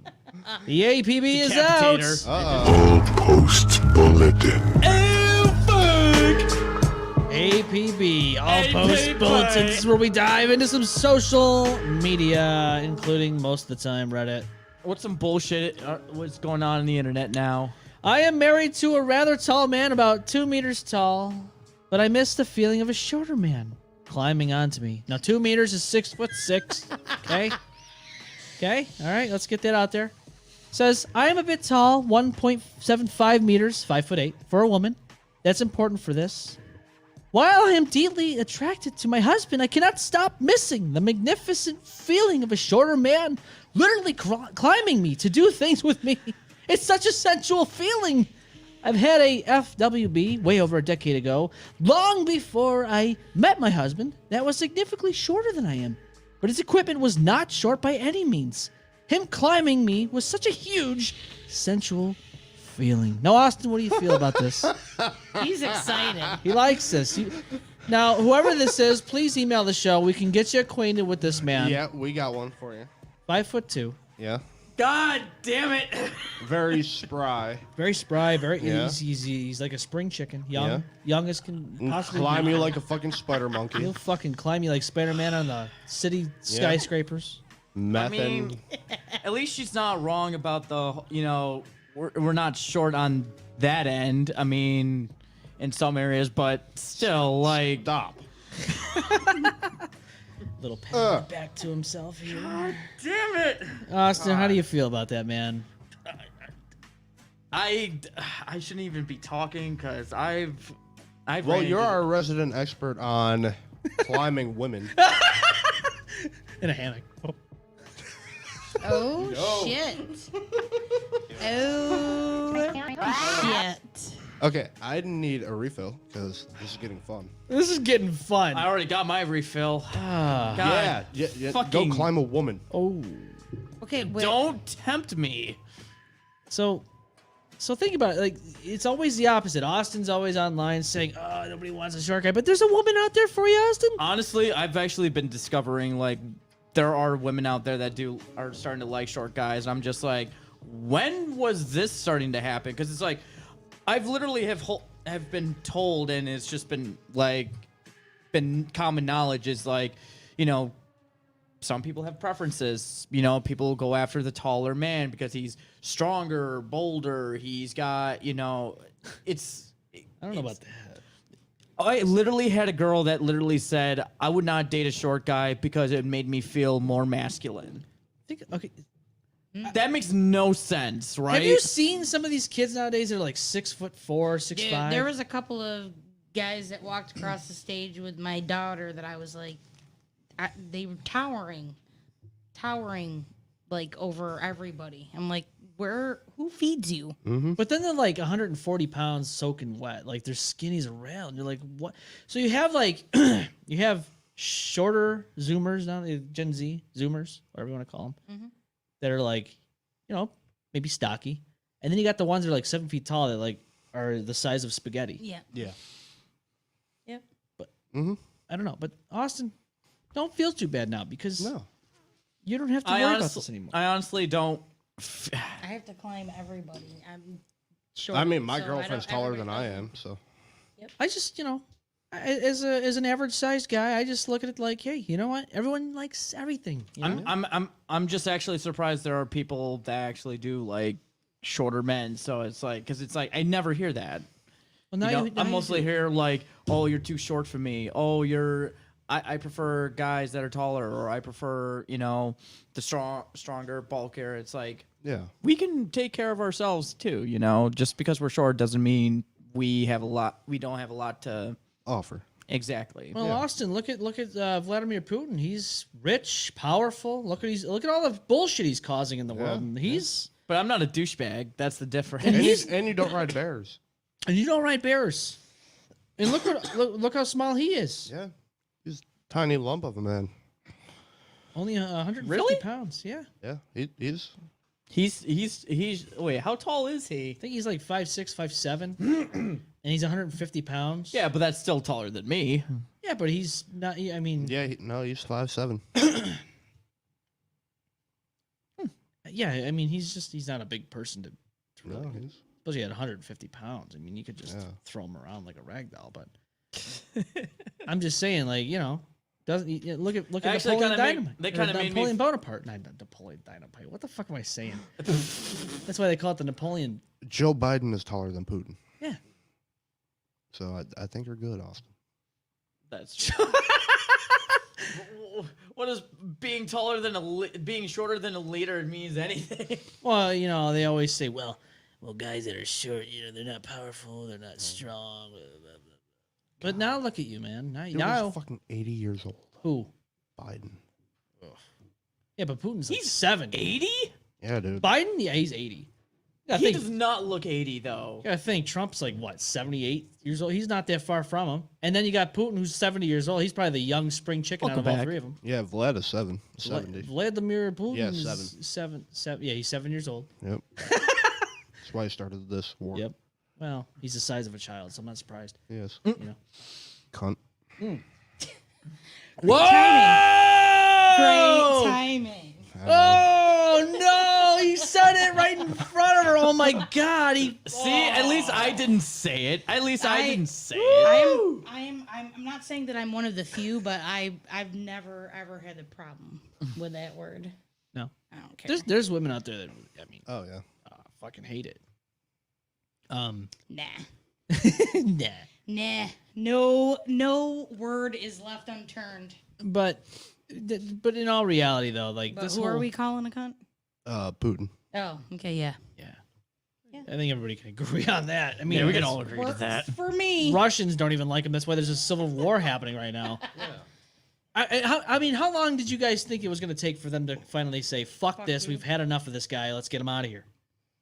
The APB is Decapitate out. her. Uh-oh. All Post Bulletin. APB, all APB. post bulletins, where we dive into some social media, including most of the time Reddit. What's some bullshit? What's going on the internet now? I am married to a rather tall man, about 2 meters tall, but I miss the feeling of a shorter man climbing onto me. Now, 2 meters is 6'6". Okay. Okay. All right. Let's get that out there. Says, I am a bit tall, 1.75 meters, 5'8", for a woman. That's important for this. While I am deeply attracted to my husband, I cannot stop missing the magnificent feeling of a shorter man literally climbing me to do things with me. It's such a sensual feeling. I've had a FWB way over a decade ago, long before I met my husband, that was significantly shorter than I am. But his equipment was not short by any means. Him climbing me was such a huge, sensual feeling. Now, Austin, what do you feel about this? He's excited. He likes this. Now, whoever this is, please email the show. We can get you acquainted with this man. Yeah, we got one for you. 5'2". Yeah. God damn it. Very spry. Very spry, very Yeah. he's like a spring chicken. Young, Yeah. young as can possibly Climb be. you like a fucking spider monkey. He'll fucking climb you like Spider-Man on the city skyscrapers. Meth I mean, and at least she's not wrong about the, we're not short on that end. I mean, in some areas, but still, like, stop. Little pat back to himself here. damn it. Austin, how do you feel about that, man? I shouldn't even be talking because I've Well, ran you're into- our resident expert on climbing women. In a hammock. Oh, shit. Oh, shit. Okay, I need a refill because this is getting fun. This is getting fun. I already got my refill. Ah. God, Yeah. fucking- Go climb a woman. Oh. Okay, wait. don't tempt me. So think about it. Like, it's always the opposite. Austin's always online saying, "Oh, nobody wants a short guy," but there's a woman out there for you, Austin. Honestly, I've actually been discovering like there are women out there that are starting to like short guys. I'm just like, when was this starting to happen? Because it's like I've literally have been told, and it's just been common knowledge is like, some people have preferences. People go after the taller man because he's stronger, bolder. He's got, it's. I don't know about that. I literally had a girl that literally said, I would not date a short guy because it made me feel more masculine. Okay. That makes no sense, right? Have you seen some of these kids nowadays that are like 6'4", 6'5"? Dude, there was a couple of guys that walked across the stage with my daughter that I was like, they were towering like over everybody. I'm like, who feeds you? But then they're like 140 pounds soaking wet. Like they're skinny as a rail. And you're like, what? So you have like, you have shorter Zoomers now, Gen Z Zoomers, whatever you want to call them, that are like, maybe stocky. And then you got the ones that are like 7 feet tall that like are the size of spaghetti. Yeah. Yeah. Yep. I don't know. But Austin, don't feel too bad now because No. you don't have to worry about this anymore. I honestly don't. I have to climb everybody. I'm short. I mean, my so I girlfriend's don't taller ever than get I them. am, so. I just, as an average sized guy, I just look at it like, hey, you know what? Everyone likes everything. You know? I'm just actually surprised there are people that actually do like shorter men. So it's like, because it's like I never hear that. Well, now now I you mostly do. hear like, oh, you're too short for me. Oh, I prefer guys that are taller, or I prefer, the stronger, bulkier. It's like, Yeah. we can take care of ourselves too, Just because we're short doesn't mean we don't have a lot to Offer. exactly. Well, Austin, look at Vladimir Putin. He's rich, powerful. Look at all the bullshit he's causing in the world. And But I'm not a douchebag. That's the difference. And you don't ride bears. and you don't ride bears. And look how small he is. Yeah. He's a tiny lump of a man. Only 150 Really? pounds. Yeah, Yeah. He's. He's wait, how tall is he? I think he's like 5'6", 5'7", and he's 150 pounds. Yeah, but that's still taller than me. Yeah, but he's not. I mean, Yeah. He's 5'7". yeah. I mean, he's not a big person to No, really. he's. Especially at 150 pounds. I mean, you could just Yeah. throw him around like a rag doll. But I'm just saying, like, doesn't look at Actually, Napoleon kinda made- Dynamite? they Or kinda made me Napoleon Bonaparte. Not Napoleon Dynamite. What the fuck am I saying? That's why they call it the Napoleon Joe Biden is taller than Putin. Yeah. So I think you're good, Austin. That's true. What does being taller than being shorter than a leader means anything? Well, you know, they always say, well, guys that are short, you know, they're not powerful, they're not strong. Blah, blah, blah. But now look at you, man. Now He's fucking 80 years old. who? Biden. Yeah, but Putin's like 70. 80? Yeah, dude. Biden? Yeah, he's 80. I He think, does not look 80 though. I think Trump's like, what, 78 years old? He's not that far from him. And then you got Putin, who's 70 years old. He's probably the young spring chicken out of all three of them. Yeah, Vlad is 70. Vladimir Putin Yeah, is seven. Yeah, he's 7 years old. Yep. That's why he started this war. Yep. Well, he's the size of a child, so I'm not surprised. Yes. You know. Cunt. Whoa! Great timing. Oh no! He said it right in front of her. Oh my god! See, at least I didn't say it. At least I didn't say it. I'm not saying that I'm one of the few, but I've never ever had a problem with that word. No. I don't care. There's women out there that Oh, yeah. fucking hate it. Nah. Nah. Nah. No word is left unturned. But in all reality though, like But this who whole, are we calling a cunt? Putin. Oh, okay, yeah. Yeah. I think everybody can agree on that. I mean, Yeah, we can it's- all agree to that. For me. Russians don't even like him. That's why there's a civil war happening right now. I mean, how long did you guys think it was going to take for them to finally say, fuck this, you. we've had enough of this guy, let's get him out of here?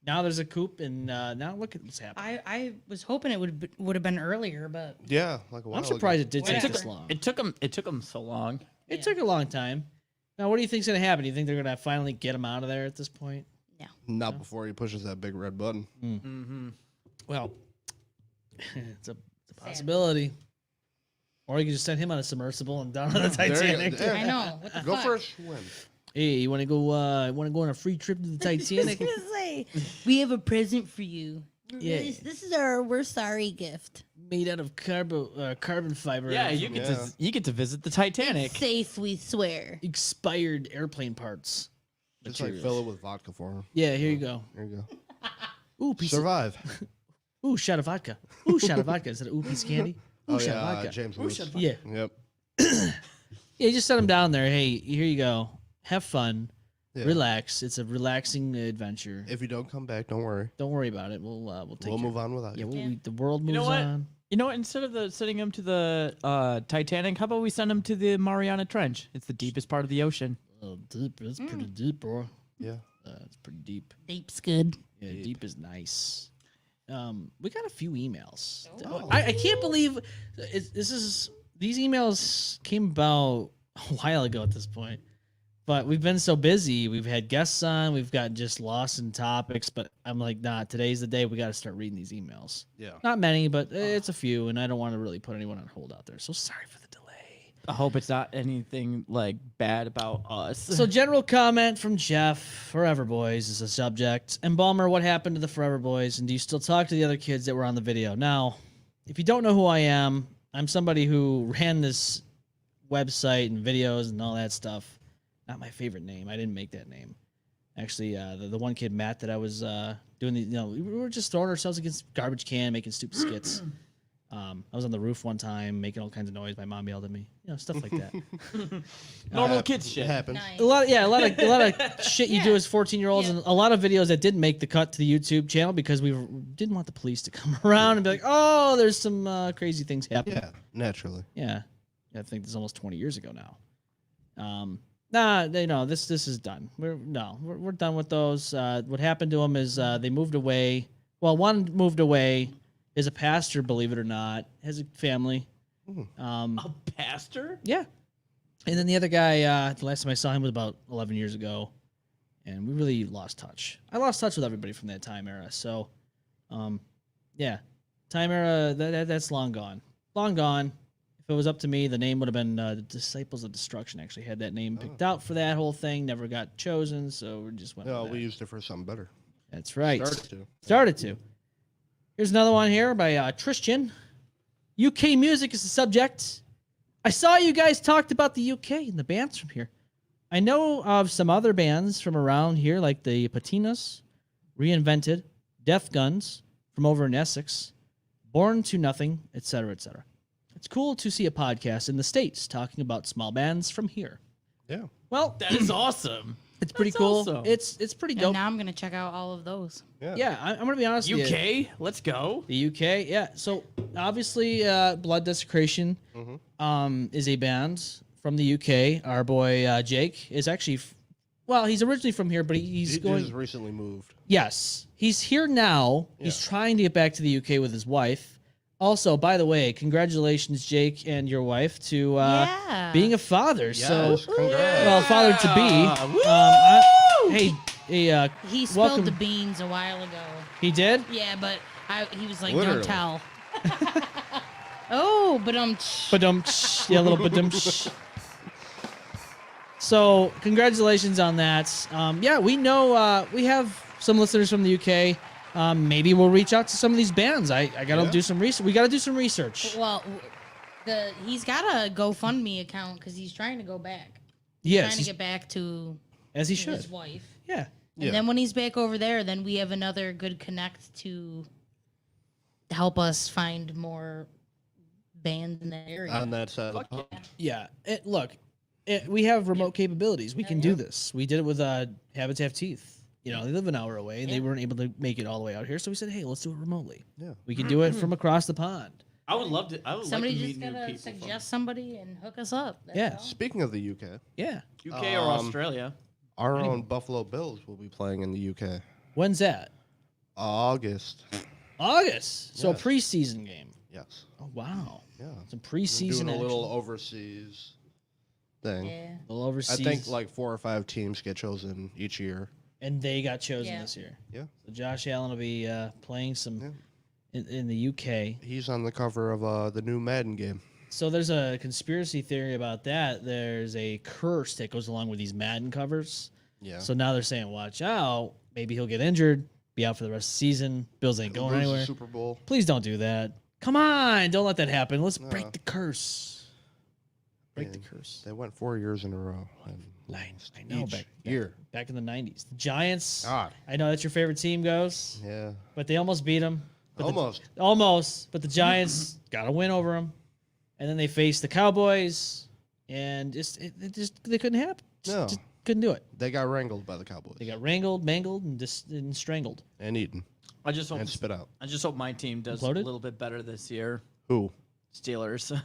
Now there's a coup, and now look at what's happening. I was hoping it would have been earlier, but Yeah, like a while I'm surprised it did take Whatever. this long. It took him so long. It took a long time. Now, what do you think's going to happen? Do you think they're going to finally get him out of there at this point? Not before he pushes that big red button. Well, it's a possibility. Or you can just send him on a submersible and down on the Titanic. Yeah. I know. What the Go fuck? for a swim. Hey, you want to go? Want to go on a free trip to the Titanic? I was gonna say, we have a present for you. Yeah. This is our we're sorry gift. Made out of carbon fiber. Yeah, you get to visit the Titanic. Safe, we swear. expired airplane parts. Just like fill it with vodka for him. Yeah, here you go. There you go. Ooh, piece Survive. Ooh, shot of vodka. Ooh, shot of vodka. Is that a ooh piece of candy? Ooh, Oh, shot of yeah, vodka. James Ooh, Lewis. shot of vodka. Yeah. Yep. Yeah, just set them down there. Hey, here you go. Have fun. Yeah. Relax. It's a relaxing adventure. If you don't come back, don't worry. Don't worry about it. We'll take We'll care. move on without Yeah, you. the world moves You know what? on. You know what? Instead of sending him to the Titanic, how about we send him to the Mariana Trench? It's the deepest part of the ocean. Oh, deep. It's pretty deep, bro. Yeah. It's pretty deep. Deep's good. Yeah, deep is nice. We got a few emails. I can't believe these emails came about a while ago at this point, but we've been so busy. We've had guests on. We've got just lost in topics, but I'm like, nah, today's the day we got to start reading these emails. Yeah. Not many, but it's a few, and I don't want to really put anyone on hold out there. So sorry for the delay. I hope it's not anything like bad about us. So general comment from Jeff, Forever Boys is the subject. M-Balmer, what happened to the Forever Boys? And do you still talk to the other kids that were on the video? Now, if you don't know who I am, I'm somebody who ran this website and videos and all that stuff. Not my favorite name. I didn't make that name. Actually, the one kid, Matt, that I was doing we were just throwing ourselves against garbage can, making stupid skits. I was on the roof one time making all kinds of noise. My mom yelled at me, stuff like that. Normal kids It shit. happens. Nice. A lot of shit you do as 14-year-olds, and a lot of videos that didn't make the cut to the YouTube channel because we didn't want the police to come around and be like, "Oh, there's some crazy things happening." Yeah, naturally. Yeah, I think this is almost 20 years ago now. This is done. We're done with those. What happened to them is they moved away. Well, one moved away. Is a pastor, believe it or not, has a family. A pastor? Yeah. And then the other guy, the last time I saw him was about 11 years ago, and we really lost touch. I lost touch with everybody from that time era. So, yeah, time era, that's long gone. Long gone. If it was up to me, the name would have been the Disciples of Destruction. Actually had that name picked out for that whole thing. Never got chosen, so we just went No, with we that. used it for something better. That's right. Started to. Here's another one here by Tristan. UK music is the subject. I saw you guys talked about the UK and the bands from here. I know of some other bands from around here, like the Patinas, Reinvented, Death Guns from over in Essex, Born to Nothing, etc., etc. It's cool to see a podcast in the States talking about small bands from here. Yeah. Well, That is awesome. it's pretty That's cool. awesome. It's pretty And dope. now I'm gonna check out all of those. Yeah, I'm gonna be honest with you. UK, let's go. The UK, yeah. So obviously, Blood Desecration is a band from the UK. Our boy Jake is actually, he's originally from here, but he's He going. just recently moved. Yes, he's here now. He's trying to get back to the UK with his wife. Also, by the way, congratulations, Jake and your wife, to being a father. So, Congrats. well, father to be. He spilled welcome. the beans a while ago. He did. Yeah, but he was like, Literally. "Don't tell." Oh, but Yeah, a little bit. So, congratulations on that. Yeah, we know we have some listeners from the UK. Maybe we'll reach out to some of these bands. I gotta do some research. We gotta do some research. well, he's got a GoFundMe account because he's trying to go back. Yes, Trying to he's- get back to as he his should. wife. Yeah. And then when he's back over there, then we have another good connect to help us find more bands in that area. On that side. of the Yeah. We have remote capabilities. We can do this. We did it with Habits Have Teeth. You know, they live an hour away and they weren't able to make it all the way out here. So we said, hey, let's do it remotely. Yeah. We can do it from across the pond. I would love to. I would Somebody like to just meet new gotta people. suggest somebody and hook us up. That's Yeah. all. Speaking of the UK, Yeah. From UK or Australia. our own Buffalo Bills will be playing in the UK. When's that? August. August. So Yes. a preseason game. Yes. Oh, wow. Yeah. Some We're preseason doing a little action. overseas thing. Yeah. A little I overseas. think like 4 or 5 teams get chosen each year. And they got chosen Yeah. this year. Yeah. So Josh Allen will be playing some in the UK. He's on the cover of the new Madden game. So there's a conspiracy theory about that. There's a curse that goes along with these Madden covers. Yeah. So now they're saying, watch out. Maybe he'll get injured, be out for the rest of the season. Bills ain't going Lose the anywhere. Super Bowl. Please don't do that. Come on. Don't let that happen. Let's No. break the curse. Break the Man, curse. They went 4 years in a row. And I lost know. each year. Back in the 90s. The Giants. God. I know that's your favorite team, Goes, Yeah. but they almost beat them. Almost. But the Giants got a win over them. And then they faced the Cowboys. And they couldn't happen. No. Just couldn't do it. They got wrangled by the Cowboys. They got wrangled, mangled, and strangled. and eaten I just hope. and spit out. I just hope my team does Imploded? a little bit better this year. Who? Steelers.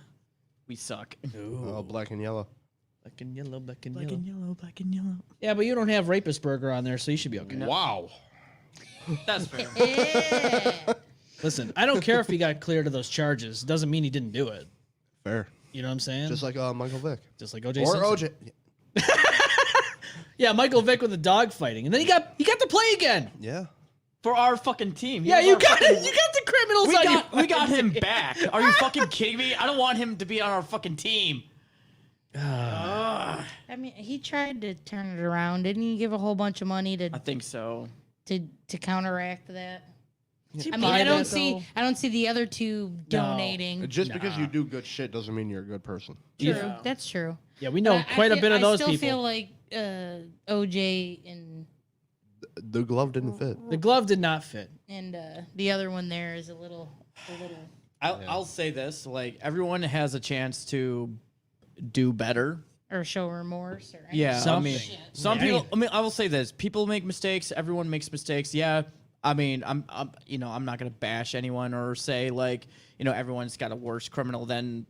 We suck. Oh, black and yellow. Black and yellow, black and Black yellow. and yellow, black and yellow. Yeah, but you don't have Rapist Burger on there, so you should be okay. Wow. That's fair. Yeah. Listen, I don't care if he got cleared of those charges. Doesn't mean he didn't do it. Fair. You know what I'm saying? Just like Michael Vick. Just like OJ Or Simpson. OJ. Yeah, Michael Vick with the dog fighting, and then he got to play again. Yeah. For our fucking team. He Yeah, was you our got fucking- it. You got the criminals We on got, your we got him back. Are you fucking kidding me? I don't want him to be on our fucking team. I mean, he tried to turn it around. Didn't he give a whole bunch of money I think so. to counteract that? I mean, buy I don't that, see though? I don't see the other two donating. Just because you do good shit doesn't mean you're a good person. True, that's true. Yeah, we know But I quite a feel- bit of those I still people. feel like OJ The glove didn't fit. The glove did not fit. and the other one there is a little. I'll say this: like everyone has a chance to do better. Or show remorse. Or Yeah, I Something. mean, some Yeah. people. I mean, I will say this: people make mistakes. Everyone makes mistakes. Yeah, I mean, I'm not gonna bash anyone or say like, everyone's got a worse criminal than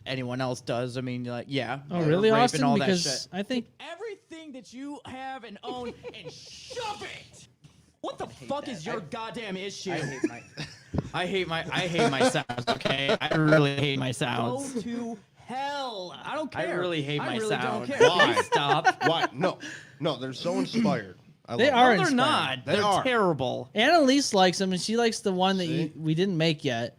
anyone else does. I mean, like, yeah. Oh, really, rape and Austin? all that Because shit. I think Everything that you have and own and shove it. What the fuck is your goddamn issue? I hate my sounds. Okay, I really hate my sounds. Go to hell. I don't care. I really hate my sounds. care. Why? Stop. Why? No, they're so inspired. I They love are them. They're inspired. not. They They're are. terrible. Annalise likes them, and she likes the one that See? we didn't make yet.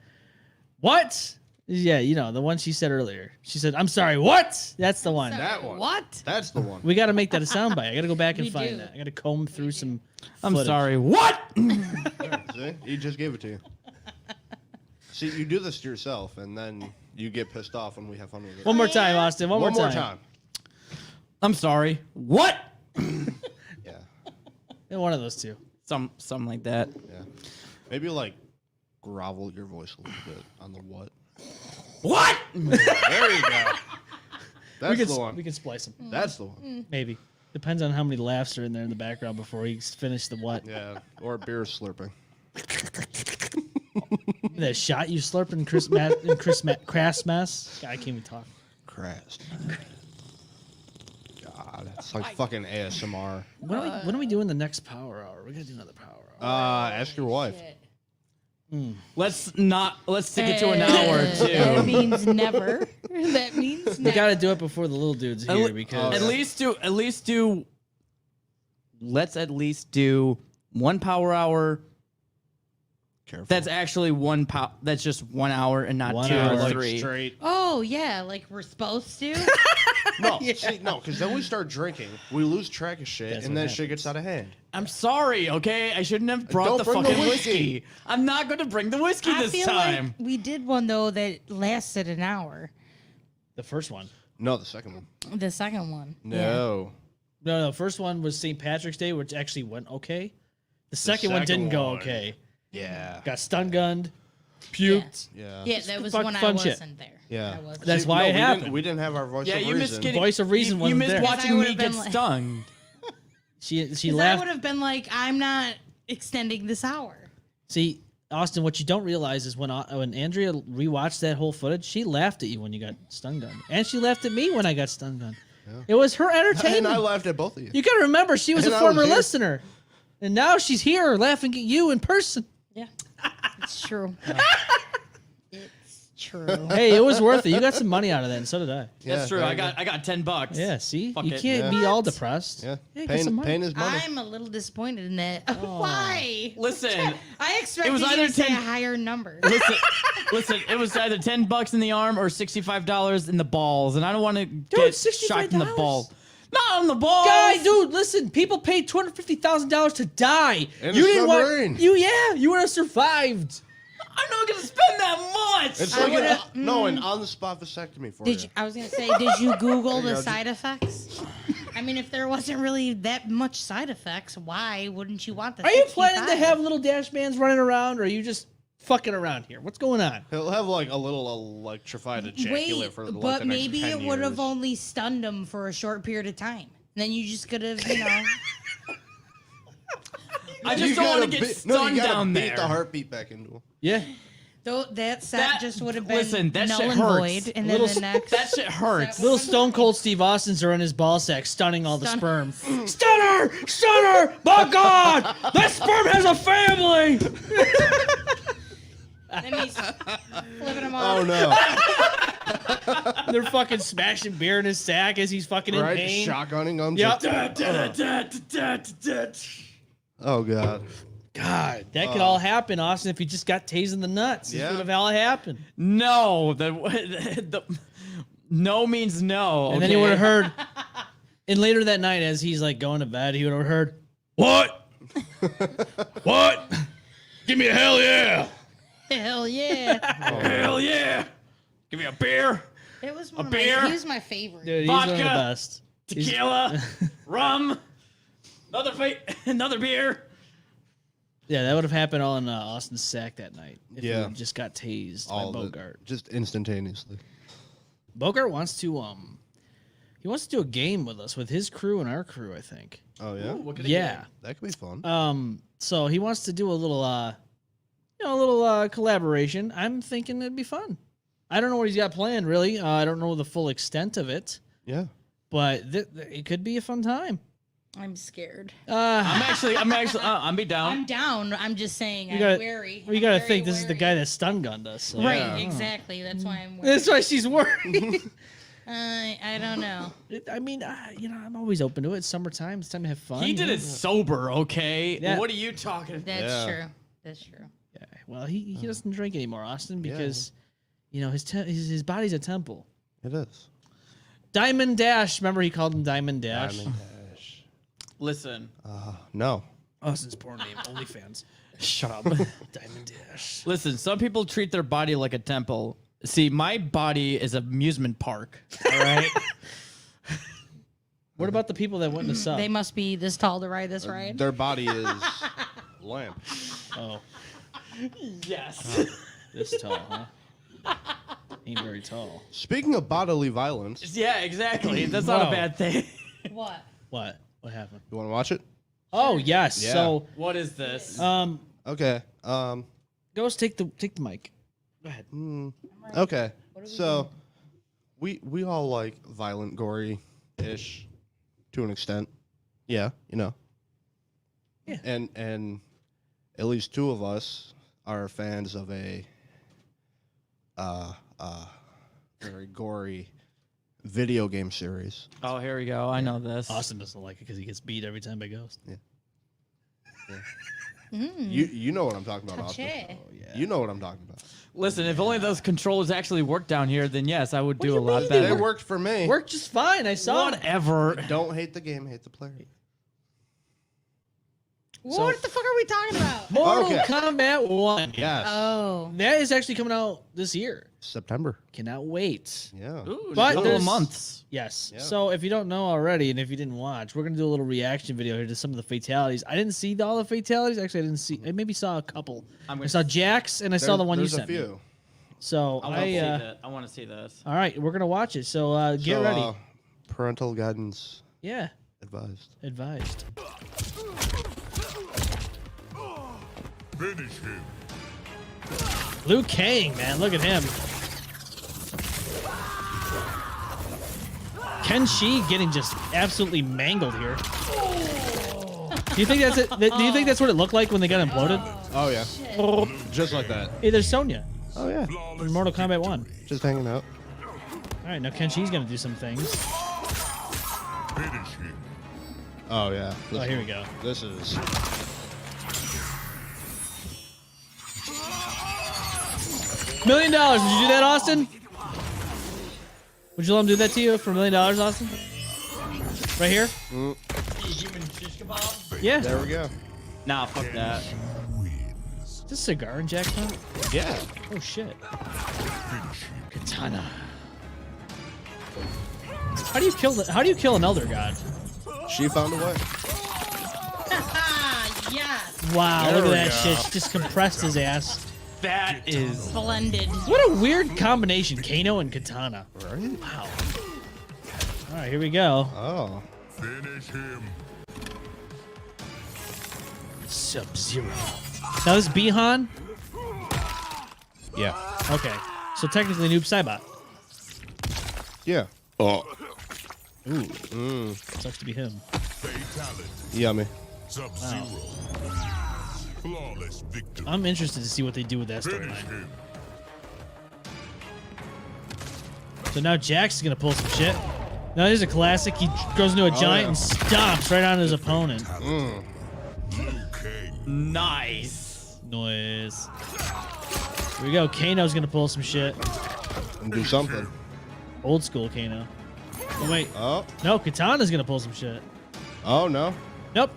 What? Yeah, the one she said earlier. She said, "I'm sorry, what?" That's the one. That one. What? That's the one. We got to make that a soundbite. I got to go back and We find do. that. I got to comb through some. I'm footage. sorry. What? See? He just gave it to you. See, you do this to yourself, and then you get pissed off when we have fun with it. One more time, Austin. One more time. I'm sorry. What? Yeah. Yeah, one of those two. Something like that. Yeah. Maybe like grovel your voice a little bit on the what. What? There you go. That's the one. We can splice him. That's the one. Maybe. Depends on how many laughs are in there in the background before he's finished the what. Yeah. Or beer slurping. That shot you slurping crass mess. God, I can't even talk. Crass. God, it's like fucking ASMR. When are we doing the next power hour? We're gonna do another power hour. Ask your wife. Let's stick it to an hour or two. That means never. That means We never. gotta do it before the little dude's here because Let's at least do 1 power hour. Careful. That's actually that's just 1 hour and not 1 2 hour, or like, 3. Straight. Oh yeah, like we're supposed to. No, see, no, because then we start drinking, we lose track of shit, That's and what then shit gets out of hand. I'm sorry, okay? I shouldn't have brought Don't the bring the fucking whiskey. whiskey. I'm not going to bring the whiskey I this feel time. like we did one though that lasted an hour. the first one. No, the second one. The second one. No. No, first one was St. Patrick's Day, which actually went okay. The second one second didn't go one. okay. Yeah. Got stun gunned, Yeah. puked. Yeah. Yeah, that was Fuck when I fun shit. wasn't there. Yeah. I wasn't. That's See, why no, it we happened. Didn't, we didn't have our voice Yeah, of you missed reason. getting. Voice of reason You wasn't missed there. Because I watching would've me been get like- stung. She 'Cause I laughed. would have been like, I'm not extending this hour. See, Austin, what you don't realize is when Andrea rewatched that whole footage, she laughed at you when you got stun gunned, and she laughed at me when I got stun gunned. It was her And I entertainment. laughed at both of you. You gotta remember, she was And a I was former here. listener, and now she's here laughing at you in person. Yeah, it's true. It's true. Hey, it was worth it. You got some money out of that, and so did I. Yeah, That's true. there I you go. got $10. Yeah, see, Fuck you it. can't be all depressed. Yeah. get some Pain, money. pain is money. I'm a little disappointed in that. Why? Listen, I expected was you either to say 10 a higher number. listen. It was either $10 in the arm or $65 in the balls, and I don't want to get shocked in the $65? ball. Not on the balls. Guy, dude, listen. People paid $250,000 to die. In you a didn't submarine. want. You would have survived. I'm not gonna spend that much. It's I like would've- an on-the-spot vasectomy for Did you. you, I was gonna say, did you Google There you the go. side effects? I mean, if there wasn't really that much side effects, why wouldn't you want the? Are you planning to 65? have little dash bands running around, or are you just fucking around here? What's going on? He'll have like a little electrified ejaculate Wait, for like, but the next maybe 10 it would have years. only stunned him for a short period of time. Then you just could have, I just don't want to get stunned down beat there. the heartbeat back into him. Yeah. though that set That- just would have been listen, that null shit and hurts. void, and then Little the next. That shit hurts. Little Stone Cold Steve Austins are in his ball sack, stunning all the Stun- sperm. Stunner! Stunner! My God! That sperm has a family! Then he's flipping him off. Oh no! They're fucking smashing beer in his sack as he's fucking in Right? pain. Shotgunning them. Yep. Oh god. God, that could all happen, Austin, if he just got tased in the nuts. This Yeah. would have all happened. No, the no means no. And then he would have okay? heard, and later that night, as he's like going to bed, he would have heard, "What? What? Give me a hell yeah! Hell yeah! Hell yeah! Give me a beer, It was one of beer? my. He was my favorite. Dude, he's one of the Vodka. best. tequila, rum, another beer. Yeah, that would have happened all in Austin's sack that night. If Yeah. he just got tased All by of it. Bogart. Just instantaneously. Bogart wants to he wants to do a game with us, with his crew and our crew, I think. Oh yeah. Yeah. That could be fun. So he wants to do a little collaboration. I'm thinking it'd be fun. I don't know what he's got planned really. I don't know the full extent of it, Yeah. but it could be a fun time. I'm scared. I'm be down. I'm down. I'm just saying. I'm gotta- wary. You I'm got to very think this is the wary. guy that stun gunned us. So. Right. Yeah. Exactly. That's why I'm. Worried. That's why she's worried. I don't know. I mean, I'm always open to it. It's summertime. It's time to have fun. He did it sober, okay? Yeah. What are you talking about? That's Yeah. true. That's true. Yeah. Well, he doesn't drink anymore, Austin, because his body's a temple. It is. Diamond Dash. Remember he called him Diamond Dash? Diamond Dash. Listen, No. Austin's porn name. OnlyFans. shut up. Diamond Dash. Listen, some people treat their body like a temple. See, my body is an amusement park. All right. What about the people that went in the sub? They must be this tall to ride this ride. Their body is lamp. Oh. Yes. This tall, huh? Ain't very tall. Speaking of bodily violence, Yeah, exactly. That's not Whoa. a bad thing. What? What? What happened? you want to watch it? Oh yes. Yeah. So What is this? Okay. Ghost, take the mic. Go ahead. Okay. So, we all like violent, gory-ish, to an extent. Yeah, you know. Yeah. And at least two of us are fans of a very gory video game series. Oh, here we go. I know this. Austin doesn't like it because he gets beat every time by Ghost. You know what I'm talking about, Touch Austin. it. You know what I'm talking about. Listen, if only those controllers actually worked down here, then yes, I would do do a you lot mean? better. They worked for me. Worked just fine. I saw it. Whatever. Don't hate the game, hate the player. What the fuck are we talking about? Mortal Okay. Kombat 1. Yes. Oh. That is actually coming out this year. September. Cannot wait. Yeah. Ooh, But a couple of there's- months. Yes. Yeah. So if you don't know already, and if you didn't watch, we're gonna do a little reaction video here to some of the fatalities. I didn't see all the fatalities. Actually, I didn't see. I maybe saw a couple. I saw Jax, and I saw the one you There's sent a me. few. So I want to see that. I want to see this. all right, we're gonna watch it. So get So, ready. Parental guidance Yeah, advised. advised. Finish him. Liu Kang, man, look at him. Ken Shi getting just absolutely mangled here. Do you think that's it? Do you think that's what it looked like when they got imploded? Oh yeah. Just like that. Hey, there's Sonya Oh yeah. in Mortal Kombat 1. Just hanging out. All right, now Ken Shi's gonna do some things. Finish him. Oh yeah. Oh, here we go. This is $1 million. Would you do that, Austin? Would you let him do that to you for $1 million, Austin? Right here? Yeah. there we go. Nah, fuck that. Is this cigar in Jackson? Yeah. Oh shit. Katana. How do you kill an elder god? She found a way. Ah, yes. Wow, There look at we that go. shit. She just compressed his ass. That is. Splendid. What a weird combination, Kano and Katana. Right? Wow. All right, here we go. Oh. Finish him. Sub-Zero. Now this is Bihan? Yeah. Okay. So technically Noob Saibot. Yeah. Oh. Sucks to be him. Fatality. Yummy. Sub-Zero. Flawless victory. I'm interested to see what they do with that Finish storyline. him. So now Jax is gonna pull some shit. Now here's a classic. He goes into a giant and stomps right on his opponent. Liu Kang. Nice. Noise. Here we go. Kano's gonna pull some shit. And do something. Old school Kano. Oh wait. Oh. No, Katana's gonna pull some shit. Oh no. Nope.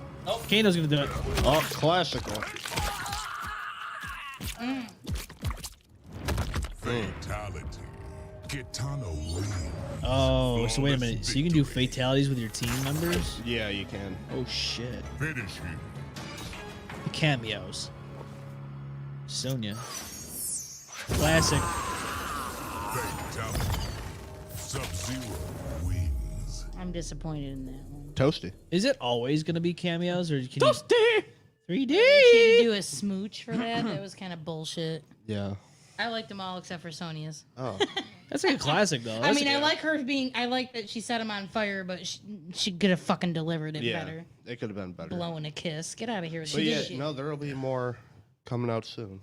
Kano's gonna do it. Oh, classical. Fatality. Kitano wins. Oh, so wait a minute. So you can do fatalities with your team members? Yeah, you can. Oh shit. Finish him. The cameos. Sonya. Classic. Fatality. Sub-Zero wins. I'm disappointed in that one. Toasty. Is it always gonna be cameos, or can you 3D? She had to do a smooch for that. That was kind of bullshit. Yeah. I liked them all except for Sonya's. Oh. That's like a classic though. I mean, I like her being. I like that she set him on fire, but she could have fucking delivered it Yeah. better. It could have been better. Blowing a kiss. Get out of here with But that yeah, shit. no, there will be more coming out soon.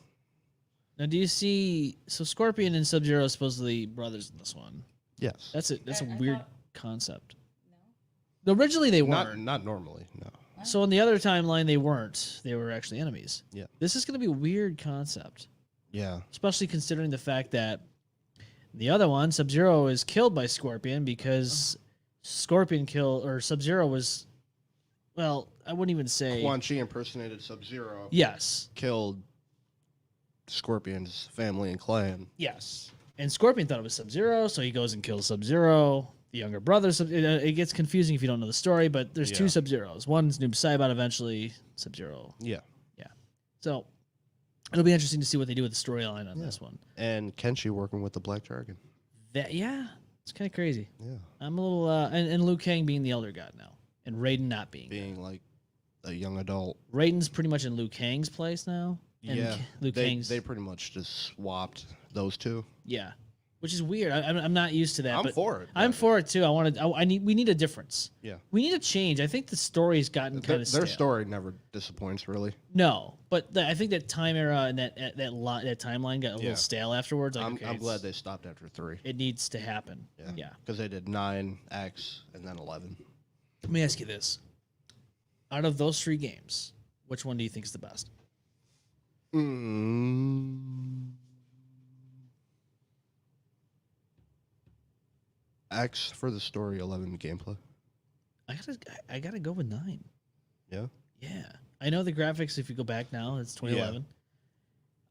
Now, do you see? So Scorpion and Sub-Zero are supposedly brothers in this one. Yes. That's a weird concept. No. Originally they Not weren't. not normally, no. So in the other timeline they weren't. They were actually enemies. Yeah. This is going to be a weird concept, Yeah. especially considering the fact that the other one, Sub-Zero, is killed by Scorpion because Sub-Zero was, well, I wouldn't even say. Quan Chi impersonated Sub-Zero. Yes. Killed Scorpion's family and clan. Yes. And Scorpion thought it was Sub-Zero, so he goes and kills Sub-Zero. The younger brother, it gets confusing if you don't know the story, but there's two Yeah. Sub-Zeros. One's Noob Saibot, eventually Sub-Zero. Yeah. So, It'll be interesting to see what they do with the storyline on this one. And Kenshi working with the Black Dragon. It's kind of crazy. Yeah. I'm a little and Liu Kang being the elder god now, and Raiden not being Like a young adult. Raiden's pretty much in Liu Kang's place now. And Yeah. Liu Kang's They pretty much just swapped those two. which is weird. I'm not used to that. I'm but for it. I'm for it too. We need a difference. Yeah. We need a change. I think the story's gotten kind of Their story never disappoints, really. No, but I think that time era and that timeline got a little stale afterwards. Like, I'm glad they stopped after 3. it needs to happen. Yeah. Because they did 9, X, and then 11. Let me ask you this: out of those 3 games, which one do you think is the best? X for the story, 11 gameplay. I gotta go with 9. Yeah. Yeah, I know the graphics. If you go back now, it's 2011.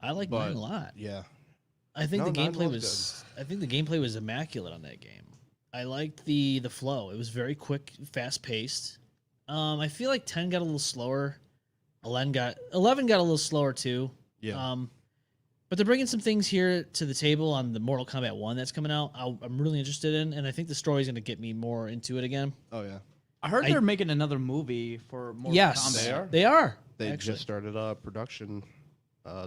I like 9 a lot. Yeah. I think No, the 9 gameplay was was. I think the gameplay was immaculate on that game. I liked the flow. It was very quick, fast paced. I feel like 10 got a little slower. 11 got a little slower too. Yeah. But they're bringing some things here to the table on the Mortal Kombat 1 that's coming out. I'm really interested in, and I think the story's going to get me more into it again. Oh, yeah. I heard they're making another movie for Mortal Yes, Kombat. they are. They actually. just started production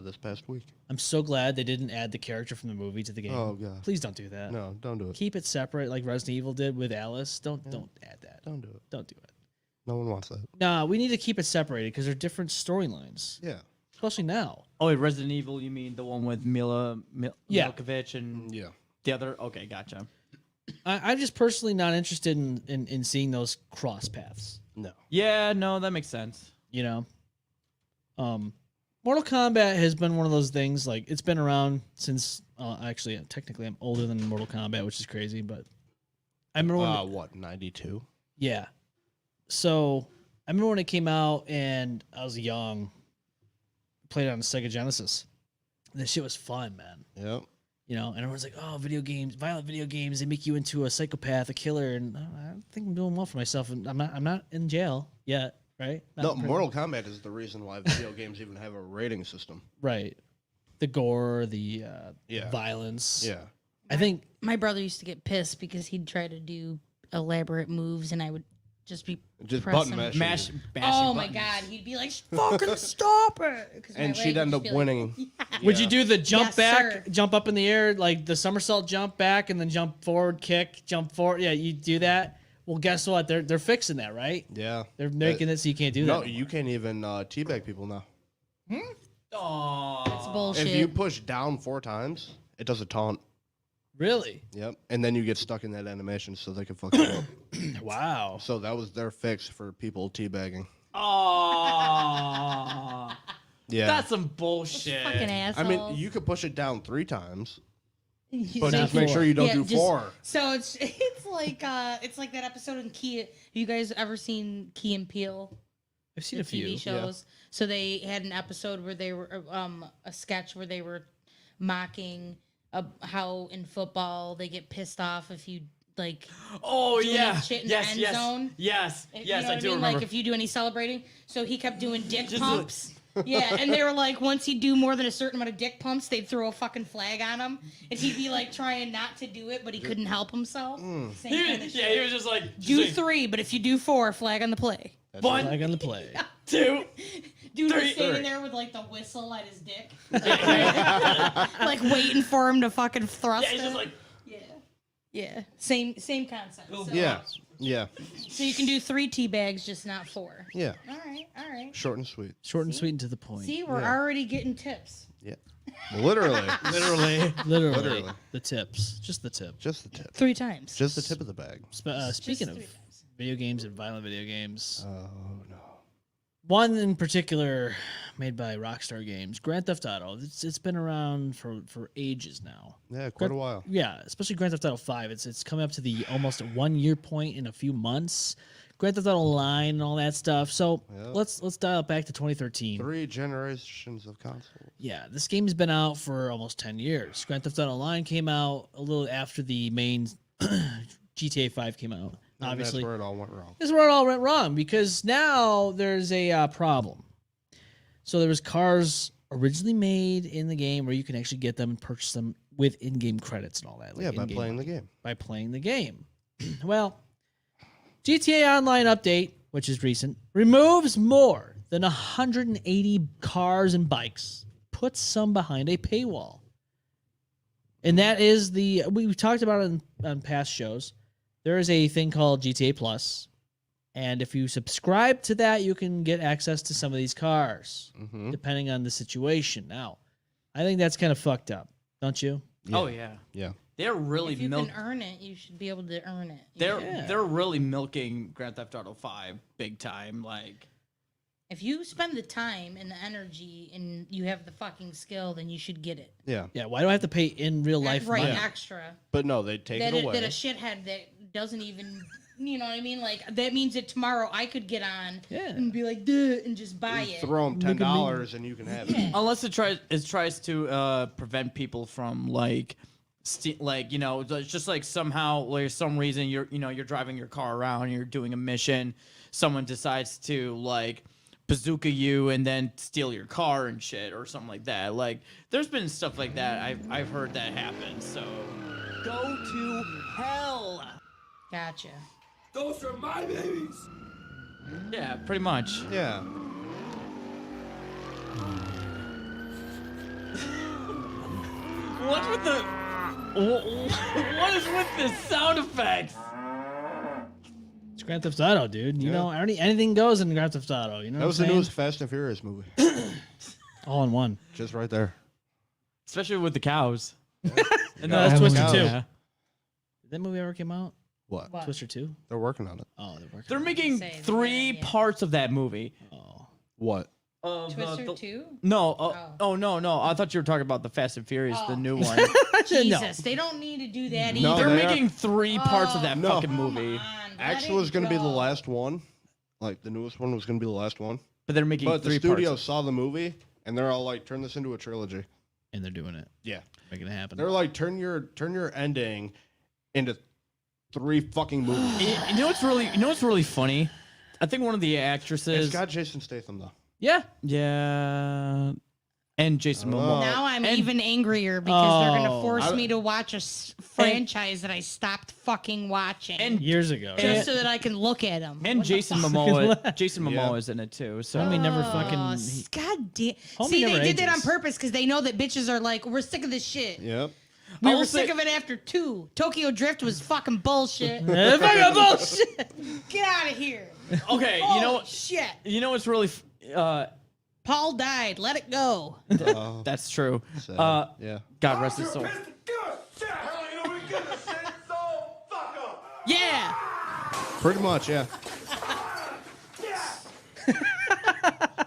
this past week. I'm so glad they didn't add the character from the movie to the game. Oh, God. Please don't do that. No, don't do it. Keep it separate, like Resident Evil did with Alice. Don't add that. Don't do it. Don't do it. No one wants that. Nah, we need to keep it separated because they're different storylines, Yeah. especially now. Oh, wait, Resident Evil, you mean the one with Yeah. Milkovich and Yeah. the other? Okay, gotcha. I'm just personally not interested in seeing those cross paths. No. Yeah, no, that makes sense. You know, Mortal Kombat has been one of those things. Like it's been around since. Actually, technically, I'm older than Mortal Kombat, which is crazy. But I remember when. What, 92? Yeah. So I remember when it came out, and I was young. Played it on the Sega Genesis. And that shit was fun, man. Yep. You know, and everyone's like, "Oh, video games, violent video games, they make you into a psychopath, a killer." And I think I'm doing well for myself, and I'm not in jail yet, right? Not No, in prison. Mortal Kombat is the reason why video games even have a rating system. Right. The gore, the Yeah. violence. Yeah. I think My brother used to get pissed because he'd try to do elaborate moves, and I would just be Just pressing. button mashing. Oh my god, he'd be like, "Fucking stop it!" 'Cause my And leg she'd would end just up be like, winning. would you do the jump Yes, back, sir. jump up in the air, like the somersault jump back, and then jump forward, kick, jump forward? Yeah, you do that. Well, guess what? They're fixing that, right? Yeah. They're making it so you can't do No, that. you can't even teabag people now. That's bullshit. If you push down 4 times, it does a taunt. Really? Yep. And then you get stuck in that animation so they can fuck you up. Wow. So that was their fix for people teabagging. Oh, Yeah. that's some bullshit. Fucking I asshole. mean, you could push it down 3 times, You but say- just make sure you don't do just- 4. So it's like that episode in Key. Have you guys ever seen Key and Peele? I've seen The a few. TV shows. So they had an episode where they were a sketch where they were mocking how in football they get pissed off if you like Oh doing yeah, shit in yes, the end yes, zone. yes, You yes. know I what do mean? remember. Like if you do any celebrating. So he kept doing dick Just pumps. Yeah, and they were like, once he'd do more than a certain amount of dick pumps, they'd throw a fucking flag on him, and he'd be like trying not to do it, but he couldn't help himself. Same kind of yeah, he was just like do just 3, but if you do 4, flag on the play. like, 1, Flag on the play. 2. Dude was 3. standing there with like the whistle at his dick, like waiting for him to fucking thrust Yeah, he's just it. like Yeah, same concept. So, Yeah. Yeah. So you can do 3 tea bags, just not 4. Yeah. All right. Short and sweet. Short and sweet and to the point. See, we're already getting tips. Yeah. Literally. Literally. The tips. Just the tip. Just the tip. 3 times. Just the tip of the bag. Speaking of 3 times. video games and violent video games, Oh, no. one in particular made by Rockstar Games, Grand Theft Auto. It's been around for ages now. Yeah, quite a while. Yeah, especially Grand Theft Auto 5. It's coming up to the almost 1 year point in a few months. Grand Theft Auto Online and all that stuff. So Yep. let's dial it back to 2013. 3 generations of consoles. Yeah, this game's been out for almost 10 years. Grand Theft Auto Online came out a little after the main GTA 5 came out. And Obviously, that's where it all went wrong. this is where it all went wrong because now there's a problem. So there was cars originally made in the game, where you can actually get them and purchase them with in-game credits and all that. Like Yeah, by in-game playing money. the game. By playing the game. Well, GTA Online update, which is recent, removes more than 180 cars and bikes, puts some behind a paywall. And that is we've talked about it on past shows. There is a thing called GTA Plus. And if you subscribe to that, you can get access to some of these cars, depending on the situation. Now, I think that's kind of fucked up, don't you? Oh yeah, Yeah. they're really If you can earn it, you should be able to earn it. they're really milking Grand Theft Auto 5 big time. Like, If you spend the time and the energy and you have the fucking skill, then you should get it. Yeah. Yeah, why do I have to pay in real life Right, money? extra. But no, they take That it a away. shithead that doesn't even, you know what I mean? Like, that means that tomorrow I could get on Yeah. and be like, duh, and just buy it. Throw them $10 and you can have it. unless it tries to prevent people from like, it's just like somehow like some reason you're driving your car around, and you're doing a mission, someone decides to like bazooka you and then steal your car and shit or something like that. Like, there's been stuff like that. I've heard that happen. So go to hell. Gotcha. Those are my babies. Yeah, pretty much. Yeah. What's with the? What is with this sound effects? It's Grand Theft Auto, dude. You know, anything goes in Grand Theft Auto. You know That was what the I'm newest saying? Fast and Furious movie. All in one. Just right there. Especially with the cows. No, that's Twister cows. 2. Yeah. Did that movie ever came out? What? What? Twister 2? They're working on it. Oh, they're working. They're making Say, 3 yeah. parts of that movie. Oh. What? Twister 2? No, Oh. no. I thought you were talking about the Fast and Furious, the Oh. new one. Jesus, they don't need to do that No, either. They're they are- making 3 parts of that No. fucking Come movie. on, let Actually, it was going to be the go. last one. Like, the newest one was going to be the last one. But they're making But the 3 studio parts. saw the movie, and they're all like, turn this into a trilogy. And they're doing it. Yeah. Making it happen. They're like, turn your ending into 3 fucking movies. You know what's really funny? I think one of the actresses. It's got Jason Statham, though. Yeah. Yeah. And Jason Oh. Momoa. Now I'm And- even angrier because they're going Oh. to force me to watch a franchise that I stopped fucking watching. And Years ago. just so that I can look at them. And Jason Momoa. Jason Momoa is in it too. So Homie never Oh, fucking. God damn. Homie See, they never did that on ages. purpose because they know that bitches are like, we're sick of this shit. Yep. We I were will sick say- of it after 2. Tokyo Drift was fucking bullshit. Fucking bullshit. Get out of here. okay, Holy shit. you know what's really Paul died. Let it go. that's true. Sad. Yeah. God rest his soul. Good shit. Hell, you know we good to say so. Fuck up. Yeah. Pretty much, yeah.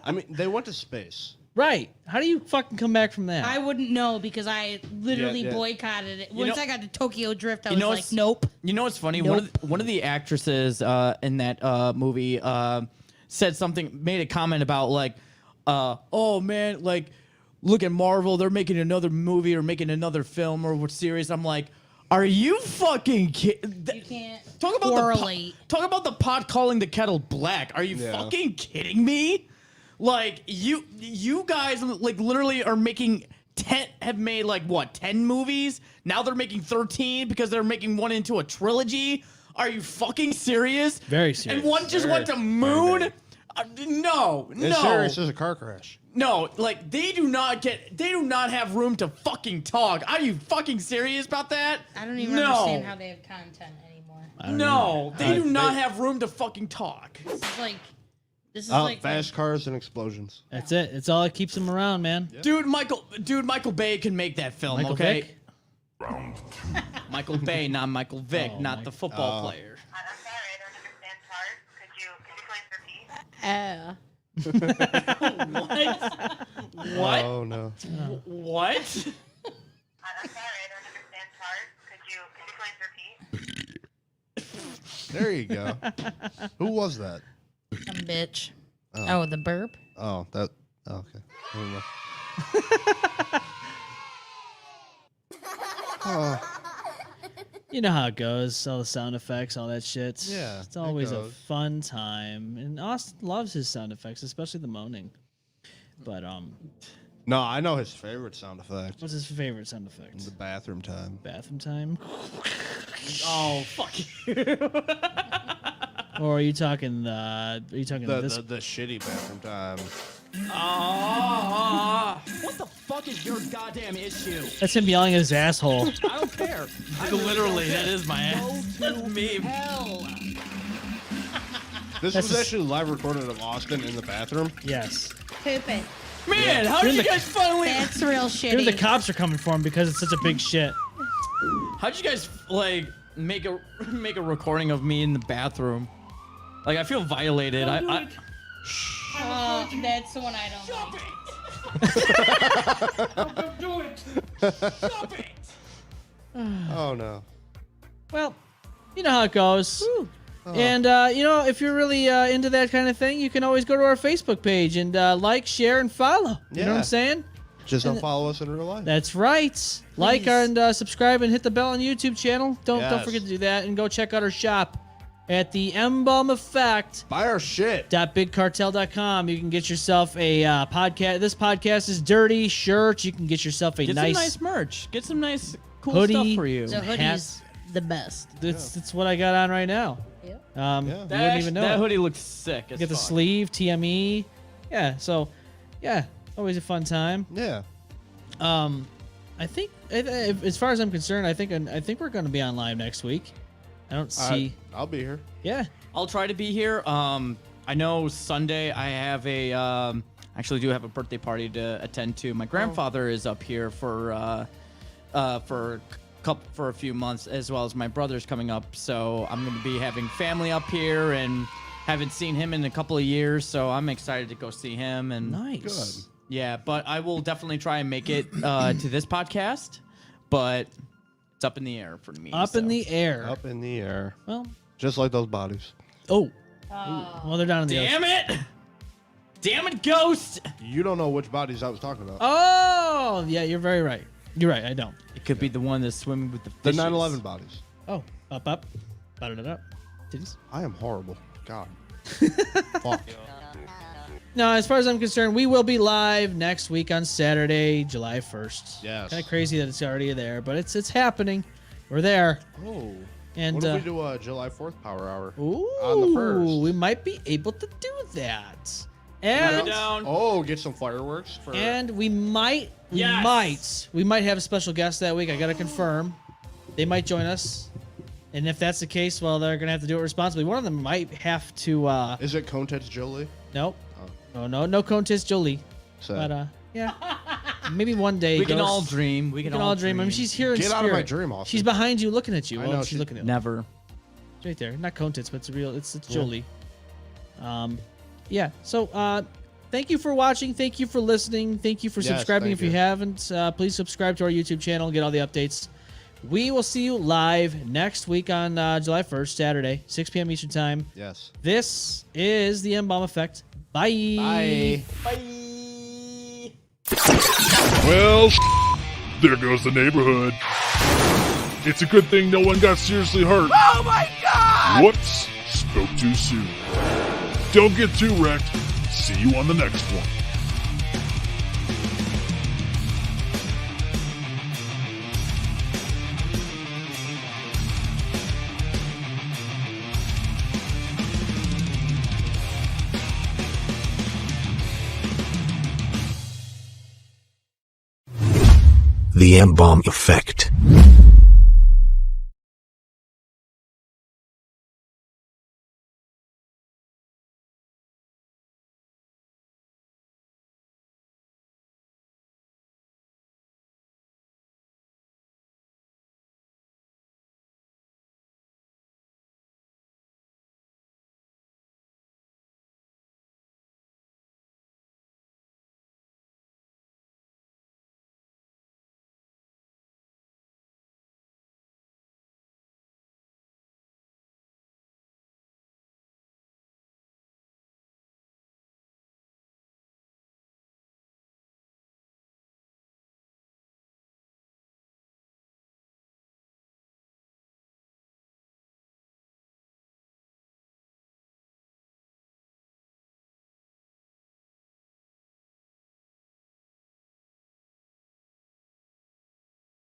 I mean, they went to space. Right. How do you fucking come back from that? I wouldn't know because I literally Yeah. boycotted it. Once know- I got to Tokyo Drift, I You was know like, what's- nope. You know what's funny? Nope. One of the actresses in that movie said something, made a comment about like, oh man, like, look at Marvel, they're making another movie or making another film or what series. I'm like, are you fucking kidding? You can't Talk about correlate. talk about the pot calling the kettle black. Are you Yeah. fucking kidding me? Like you guys like literally are making have made like what 10 movies? Now they're making 13 because they're making one into a trilogy. Are you fucking serious? Very serious. And one just went to moon. No, As serious no, as a car crash. no. Like they do not have room to fucking talk. Are you fucking serious about that? I don't even No. understand how they have content anymore. No, they do not they- have room to fucking talk. This is like Fast cars and explosions. That's it. It's all that keeps them around, man. Dude, Michael Bay can make that film, Michael okay? Vick? Michael Bay, not Michael Vick, Oh, not the football player. I'm sorry, I don't understand cars. Could you please repeat? What? Oh, no. What? I'm sorry, I don't understand cars. Could you please repeat? There you go. Who was that? some bitch. Oh, the burp? Oh, that. Oh, okay. I don't know. You know how it goes. All the sound effects, all that shit. Yeah, It's it always a goes. fun time. And Austin loves his sound effects, especially the moaning. But No, I know his favorite sound effect. What's his favorite sound effect? The bathroom time. Bathroom time. Oh, fuck you. Or are you talking the? Are you talking The shitty bathroom time. What the fuck is your goddamn issue? That's him yelling at his asshole. I don't care. Literally, that is my meme. Hell. This That's was a- actually live recorded of Austin in the bathroom. Yes. Poop it. Man, how did you guys finally? That's real Even the shitty. cops are coming for him because it's such a big shit. How'd you guys make a recording of me in the bathroom? Like I feel violated. That's the one I don't like. Oh no. Well, you know how it goes. And, if you're really into that kind of thing, you can always go to our Facebook page and like, share, and follow. You know what I'm Yeah. saying? Just don't follow us in real life. That's right. Like and subscribe and hit the bell on YouTube channel. Don't Yes. forget to do that. And go check out our shop at the M-Balm Effect. Buy our shit. .bigcartel.com. You can get yourself a podcast. This podcast is dirty shirt. You can get yourself a Get nice, some nice merch. Get some nice cool hoodie. stuff for you. The hoodie's the best. That's what I got on right now. Yeah. You That, wouldn't even know. that it. hoodie looks sick. As Get the fuck. sleeve, TME. Yeah, so, yeah, always a fun time. Yeah. I think, as far as I'm concerned, I think we're going to be on live next week. I don't see. I'll be here. Yeah. I'll try to be here. I know Sunday I have actually do have a birthday party to attend to. My grandfather is up here for a few months, as well as my brother's coming up. So I'm going to be having family up here, and haven't seen him in a couple of years. So I'm excited to go see him. And Nice. yeah, but I will definitely try and make it to this podcast. But it's up in the air for me. Up in the air. Up in the air. Well, Just like those bodies. oh. Well, they're down in the ocean. Damn it, Ghost! You don't know which bodies I was talking about. Oh, yeah, you're very right. You're right, I don't. It could be the one that's swimming with the The fishes. 9/11 bodies. Oh, up. Button it up. Titties. I am horrible. God. Fuck. No, as far as I'm concerned, we will be live next week on Saturday, July 1st. Yes. Kind of crazy that it's already there, but it's happening. We're there. Oh. And What if we do a July 4th Power Hour? ooh, on the 1st? we might be able to do that. Put it And down. Oh, get some fireworks for. we might have a special guest that week. I gotta confirm. They might join us. And if that's the case, well, they're gonna have to do it responsibly. One of them might have to Is it Contest Jolie? nope. Oh no contest Jolie. So But yeah. Maybe one day. We can Ghost. all dream. We can all dream. I mean, she's here in Get spirit. out of my dream, Austin. She's behind you, looking at you. I Well, know, she's she's looking at you. Never. It's right there. Not Contest, but it's real. It's Jolie. Yeah. So, thank you for watching. Thank you for listening. Thank you for Yes, subscribing. thank If you you. haven't, please subscribe to our YouTube channel and get all the updates. We will see you live next week on July 1st, Saturday, 6 p.m. Eastern Time. Yes. This is the M-Balm Effect. Bye. Bye. Well, there goes the neighborhood. It's a good thing no one got seriously hurt. Oh my god! Whoops, spoke too soon. Don't get too wrecked. See you on the next one. The M-Balm Effect.